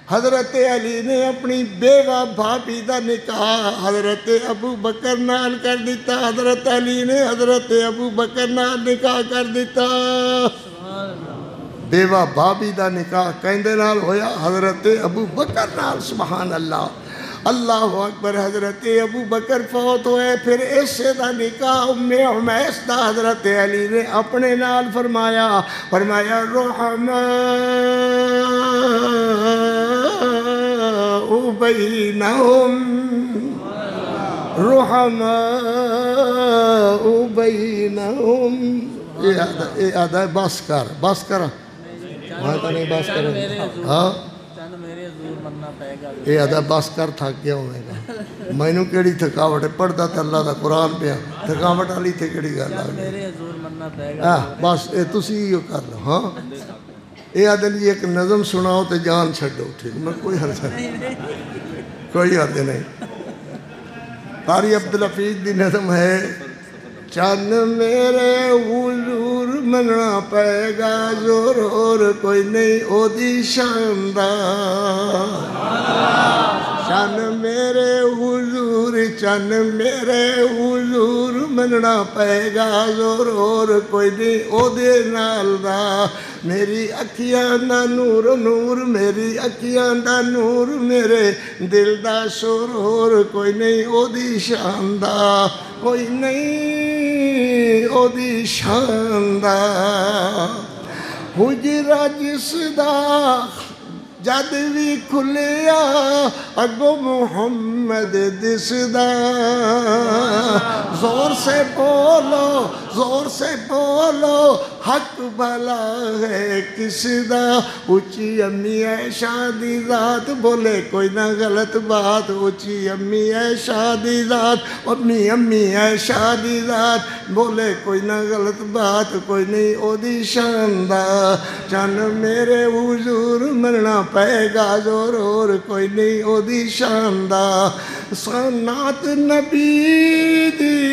حضرت علی نے اپنی بیوہ بھابی دا نکاح حضرت ابو بکر نال کر دیتا حضرت علی نے حضرت ابو بکر نال نکاح کر دیتا بیوہ بھابی دا نکاح کہندے نال ہویا حضرت ابو بکر نال سبحان اللہ اللہ اکبر حضرت ابو بکر فوت ہوئے پھر اسے دا نکاح ام عمیس دا حضرت علی نے اپنے نال فرمایا رحماء بینہم یہ آدھا ہے بس کر وہاں تو نہیں بس کر ہاں یہ آدھا بس کر تھک گیا ہوئے گا میں نو کیڑی تھکاوٹ ہے پڑھتا تھا اللہ دا قرآن پیا تھکاوٹ والی تھے کیڑی گل آ بس یہ تسی ہی کر لو ہاں یہ آدھے جی ایک نظم سناؤ تو جان چھڑو ٹھیک میں کوئی حرض نہیں قاری عبدالحفیظ دی نظم ہے چند میرے حضور مننا پائے گا زور اور کوئی نہیں او دی شاندار چند میرے حضور مننا پائے گا زور اور کوئی نہیں او دے نال دا میری اکھیاں دا نور میری اکھیاں دا نور میرے دل دا شور اور کوئی نہیں او دی شاندار کوئی نہیں او دی شاندار حجرہ جس دا جد بھی کھلیا اگو محمد دس دا زور سے بولو حق بھلا ہے کس دا اونچی امی عائشہ دی ذات بولے کوئی نہ غلط بات اونچی امی عائشہ دی ذات امی عائشہ دی ذات بولے کوئی نہ غلط بات کوئی نہیں او دی شاندار چن میرے حضور مرنا پائے گا زور اور کوئی نہیں او دی شاندار نعت نبی دی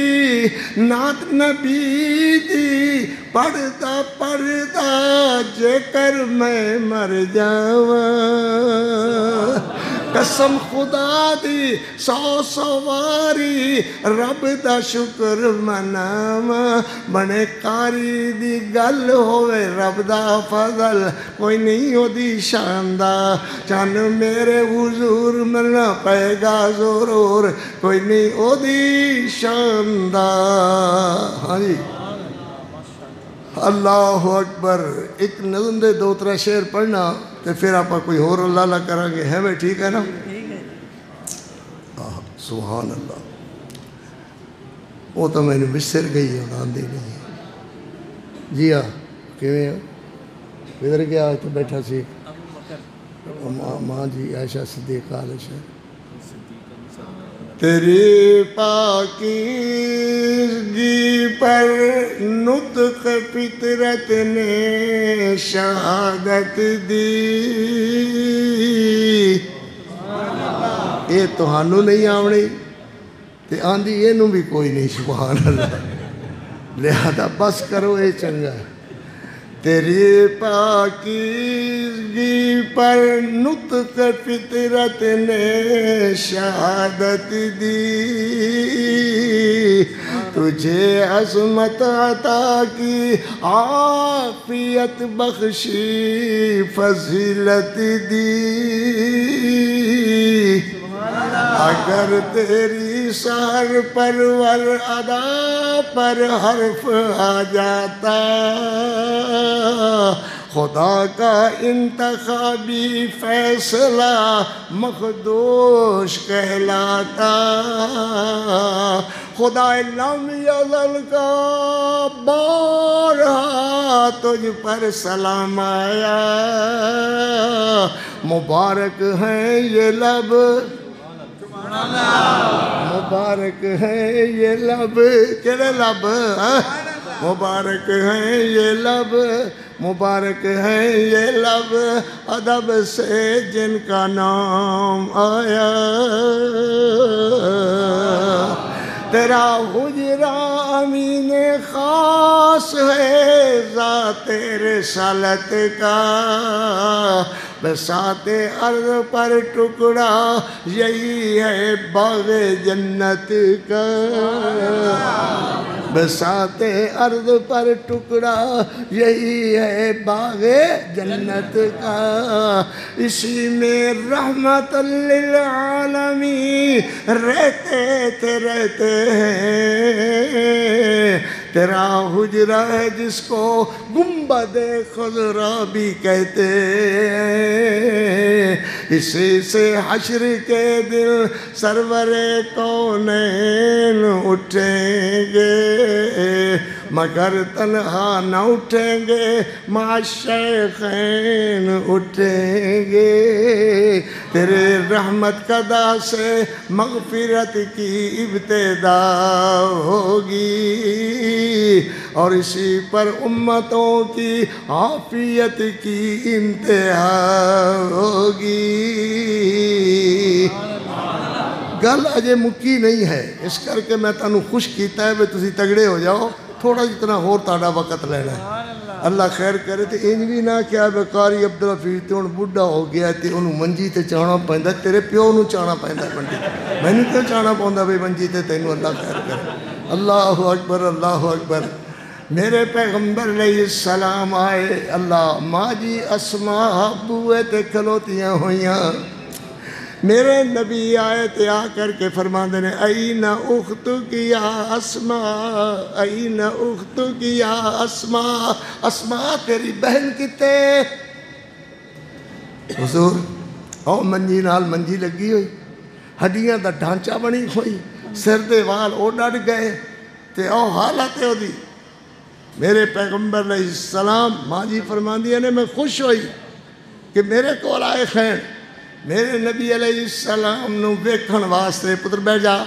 پڑھتا جے کر میں مر جاواں قسم خدا دی سواری رب دا شکر مناواں بنے قاری دی گل ہوئے رب دا فضل کوئی نہیں ہو دی شاندار چن میرے حضور مرنا پائے گا زور اور کوئی نہیں ہو دی شاندار ہاں جی اللہ اکبر ایک نظم دے دو ترہ شعر پڑھنا تو پھر آپ کوئی اور اللہ اللہ کریں گے ہے میں ٹھیک ہے نا سبحان اللہ وہ تو میں نے بسر گئی ہے آندھی نہیں جی ہاں کیویں ہو ادھر گیا تو بیٹھا سی ماں جی عائشہ صدیقہ علیہ تیری پاکیزگی پر نطق فطرت نے شہادت دی یہ تہانوں نہیں آونی تے آندھی یہ نو بھی کوئی نہیں سبحان اللہ لہذا بس کرو یہ چنگا ہے تیری پاکیزگی پر نطق فطرت نے شہادت دی تجھے عظمت عطا کی عافیت بخشی فضیلت دی اگر تیری سر پرور ادا پر حرف آ جاتا خدا کا انتخابی فیصلہ مخدوش کہلاتا خدا لم یزل کا بارہا تجھ پر سلام آیا مبارک ہیں یہ لب مبارک ہے یہ لب کیڑے لب مبارک ہیں یہ لب، مبارک ہیں یہ لب ادب سے جن کا نام آیا، تیرا حجرہ امین خاص ہے ذات رسالت کا، بساط ارض پر ٹکڑا یہی ہے باغ جنت کا، بساط ارض پر ٹکڑا یہی ہے باغ جنت کا، اسی میں رحمت للعالمین رہتے ہیں، تیرا حجرہ ہے جس کو گنبد خضرا بھی کہتے ہیں، اسی سے حشر کے دل سرور کونین اٹھیں گے، مگر تنہا نہ اٹھیں گے مع الشیخین اٹھیں گے، تیرے رحمت قدا سے مغفرت کی ابتدا ہوگی، اور اسی پر امتوں کی عافیت کی انتہا ہوگی۔ گل اجے مکی نہیں ہے، اس کر کے میں تانوں خوش کیتا ہے تسی تگڑے ہو جاؤ، تھوڑا جتنا ہور تاڑا وقت لینا ہے۔ اللہ خیر کرے تے انج بھی نہ کیا بے قاری عبدالحفیظ تے ہن بڈھا ہو گیا تے انہوں منجی تے چانا پیندا، تیرے پیو نوں چانا پیندا منجی تے، میں نے کیوں چانا پوندا بھئی منجی تے تینوں اللہ خیر کرے۔ اللہ اکبر، اللہ اکبر۔ میرے پیغمبر علیہ السلام آئے، اللہ ماں جی اسماء بوئے تے کھلوتیاں ہویاں، میرے نبی آئے تے آ کر کے فرماندے نے این اختک یا اسماء، این اختک یا اسماء، اسماء تیری بہن کتے؟ حضور او منجی نال منجی لگی ہوئی، ہڈیاں دا ڈھانچہ بنی ہوئی، سر دے وال او ڈڑ گئے تے او حالت ہو دی۔ میرے پیغمبر علیہ السلام ماں جی فرماندی نے میں خوش ہوئی کہ میرے کول آئے خیر، میرے نبی علیہ السلام نو ویکھن واسطے، پتر بیٹھ جا،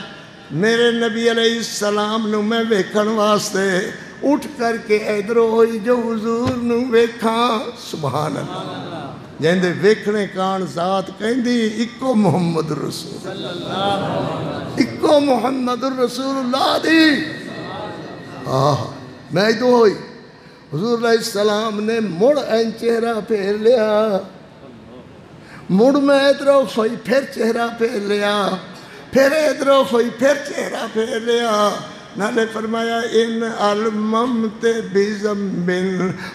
میرے نبی علیہ السلام نو میں ویکھن واسطے اٹھ کر کے ادھروں ہوئی جو حضور نو ویکھاں، سبحان اللہ، جیندے ویکھنے کان ذات کہندی اکو محمد رسول اللہ، اکو محمد رسول اللہ دی۔ میں ادھو ہوئی، حضور علیہ السلام نے مڑ این چہرہ پھیر لیا، مڑ میں ادھروں ہوئی پھر چہرہ پھیر لیا، پھر ادھروں ہوئی پھر چہرہ پھیر لیا، نالے فرمایا ان علممت بذنب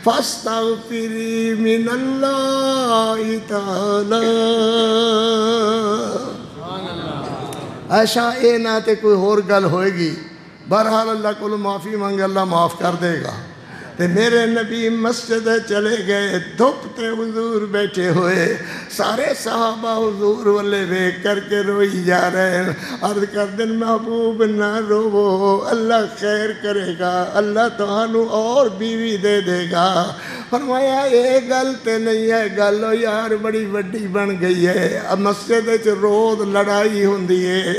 فاستغفری من اللہ تعالی، ایسا اے نہ تے کوئی اور گل ہوئے گی، بہرحال اللہ کو معافی مانگے، اللہ معاف کر دے گا۔ تے میرے نبی مسجد چلے گئے، دھوپ تے حضور بیٹھے ہوئے، سارے صحابہ حضور والے ویکھ کر کے روئی جا رہے ہیں، عرض کر دن محبوب نہ روو، اللہ خیر کرے گا، اللہ تہانوں اور بیوی دے دے گا۔ فرمایا یہ گل تے نہیں ہے، گل یار بڑی وڈی بن گئی ہے، اب مسجد وچ روز لڑائی ہوندی ہے،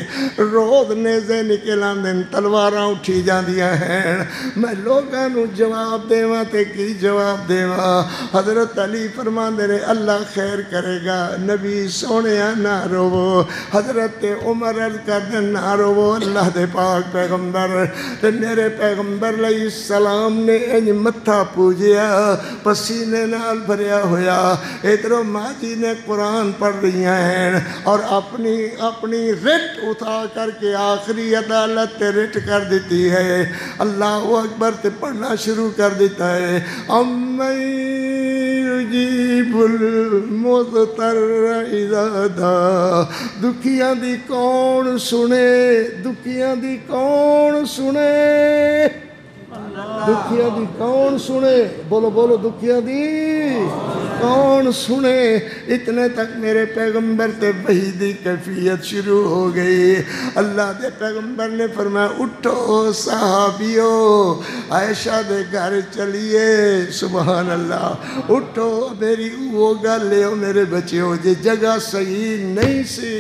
روز نیزے نکل آندے، تلواراں اٹھی جاندیاں ہیں، میں لوگاں نوں جواب دیواں تے کی جواب دیواں؟ حضرت علی فرماندے نے اللہ خیر کرے گا، نبی سونیا نہ روو، حضرت عمر عرض کردے نہ روو، اللہ دے پاک پیغمبر تے میرے پیغمبر علیہ السلام نے انج متھا پوجیا، پسینے نال بھریا ہویا، ادھروں ماں جی نے قرآن پڑھ رہی ہیں اور اپنی رٹ اٹھا کر کے آخری عدالت تے رٹ کر دیتی ہے، اللہ اکبر تے پڑھنا شروع کر دیتا ہے، امن یجیب المضطر اذا دعا، دکھیاں دی کون سنے، دکھیاں دی کون سنے، دکھیاں دی کون سنے، بولو بولو دکھیاں دی کون سنے؟ اتنے تک میرے پیغمبر تے وحی دی کیفیت شروع ہو گئی، اللہ دے پیغمبر نے فرمایا اٹھو صحابیو، عائشہ دے گھر چلیے، سبحان اللہ، اٹھو میری وہ گل لیو میرے بچیو، جے جگہ صحیح نہیں سی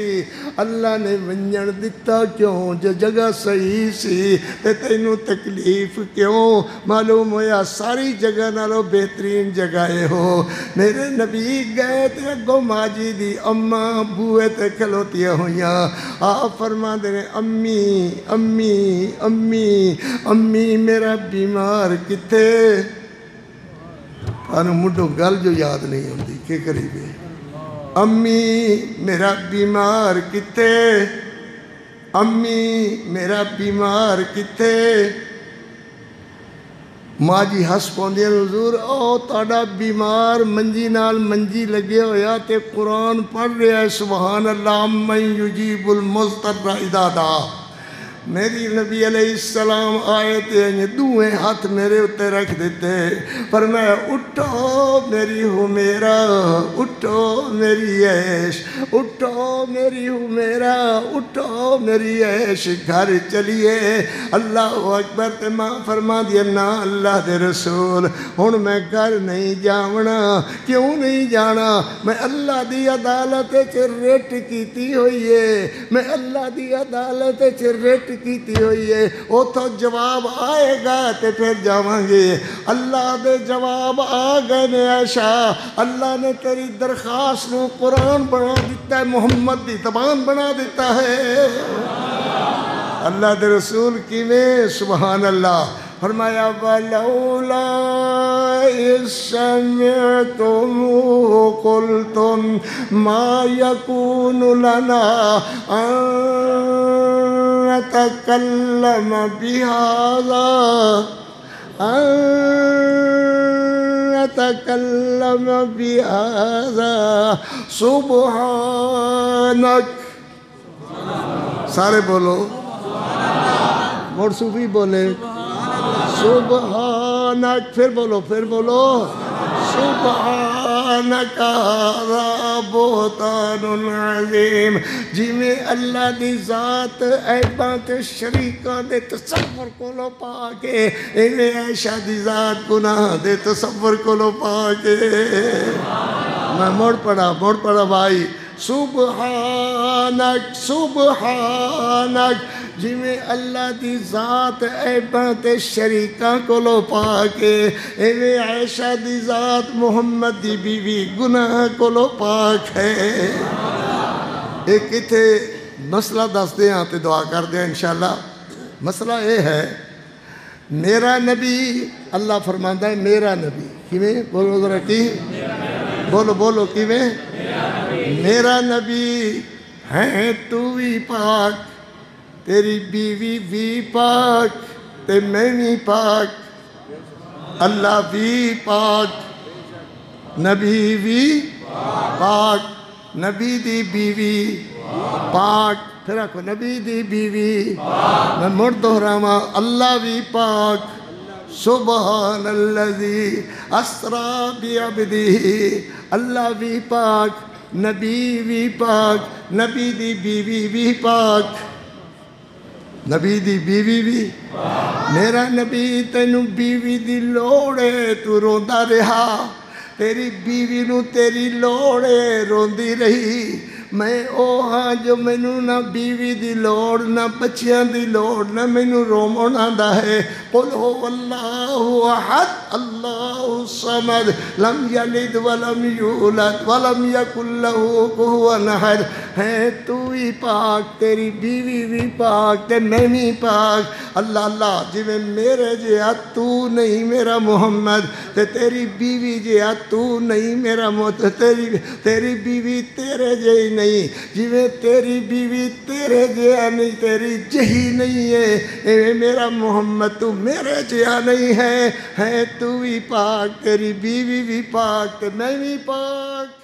اللہ نے ونجن دتا کیوں، جے جگہ صحیح سی تے تینوں تکلیف کیوں کیوں معلوم ہویا ساری جگہ نالو بہترین جگہ ہو میرے نبی گئے تے اگوں ماجی دی اماں بوئے تے کھلوتیاں ہویاں آپ فرما دے امی امی امی امی میرا بیمار کتے انہوں مڈو گل جو یاد نہیں ہوندی کہ قریبے امی میرا بیمار کتے امی میرا بیمار کتے ماں جی ہس پوندی حضور او تاڑا بیمار منجی نال منجی لگے ہویا تے قرآن پڑھ رہا ہے سبحان اللہ من یجیب المضطر اذا دعا میری نبی علیہ السلام آئے تھے دوئیں ہاتھ میرے اتے رکھ دیتے فرمایا اٹھو میری حمیرہ اٹھو میری عیش اٹھو میری حمیرہ اٹھو میری عیش گھر چلیے اللہ اکبر تے ماں فرما دیا نا اللہ دے رسول ہن میں گھر نہیں جاونا کیوں نہیں جانا میں اللہ دی عدالت ریٹ کیتی ہوئی ہے میں اللہ دی عدالت ریٹ کیتی ہوئی ہے او تو جواب آئے گا تے پھر جاواں گے اللہ دے جواب آ گئے نے عائشہ اللہ نے تیری درخواست نو قرآن بنا دیتا ہے محمد دی زبان بنا دیتا ہے اللہ دے رسول کی میں سبحان اللہ فرمایا وَلَوْلَا إِذْ سَمِعْتُمُوهُ قُلْتُمْ مَا يَكُونُ لَنَا أَن نَتَكَلَّمَ بِهَذَا أَن نَتَكَلَّمَ بِهَذَا سُبْحَانَكَ سارے بولو اور صوفی بولے سبحانک پھر بولو سبحانک ذا بہتان عظیم جی میں اللہ دی ذات عیباں تے شریکاں دے تصور کو لو پا کے ایویں عائشہ دی ذات گناہ دے تصور کو لو پا کے میں موڑ پڑا بھائی سبحانک سبحانک جی میں اللہ دی ذات عیباں تے شریکاں کو لو پا کے ایویں عائشہ دی ذات محمد دی بیوی گناہ کو لو پاک ہے ایک اتھے مسئلہ دس دیں آتے دعا کر دیں انشاءاللہ مسئلہ یہ ہے میرا نبی اللہ فرماندہ ہے میرا نبی کیویں بولو ذرا کی بولو کیویں میرا نبی ہے تو بھی پاک تیری بیوی بھی پاک تے میں بھی پاک اللہ بھی پاک نبی بھی پاک نبی دی بیوی پاک پھر آکھو نبی دی بیوی میں مڑ دہراواں اللہ بھی پاک سبحان الذی اسرا بعبدہ اللہ بھی پاک نبی بھی پاک نبی دی بیوی بھی پاک نبی دی بیوی بھی میرا نبی تینوں بیوی دی لوڑے تو روندا رہا تیری بیوی نو تیری لوڑے روندی رہی میں او ہاں جو مینوں نہ بیوی دی لوڑ نہ بچیاں دی لوڑ نہ مینوں رومن آندا ہے قل هو اللہ احد اللہ الصمد لم یلد ولم یولد ولم یکن له کفوا احد ہے تو ہی پاک تیری بیوی بھی پاک تے میں بھی پاک اللہ اللہ جی میں میرے جیا تو نہیں میرا محمد تے تیری بیوی جیا تو نہیں میرا تیری بیوی تیرے جی نہیں جی میں تیری بیوی تیرے جیا نہیں تیری جہی نہیں ہے اے میرا محمد تو میرے جیا نہیں ہے تو بھی پاک تیری بیوی بھی پاک تے میں بھی پاک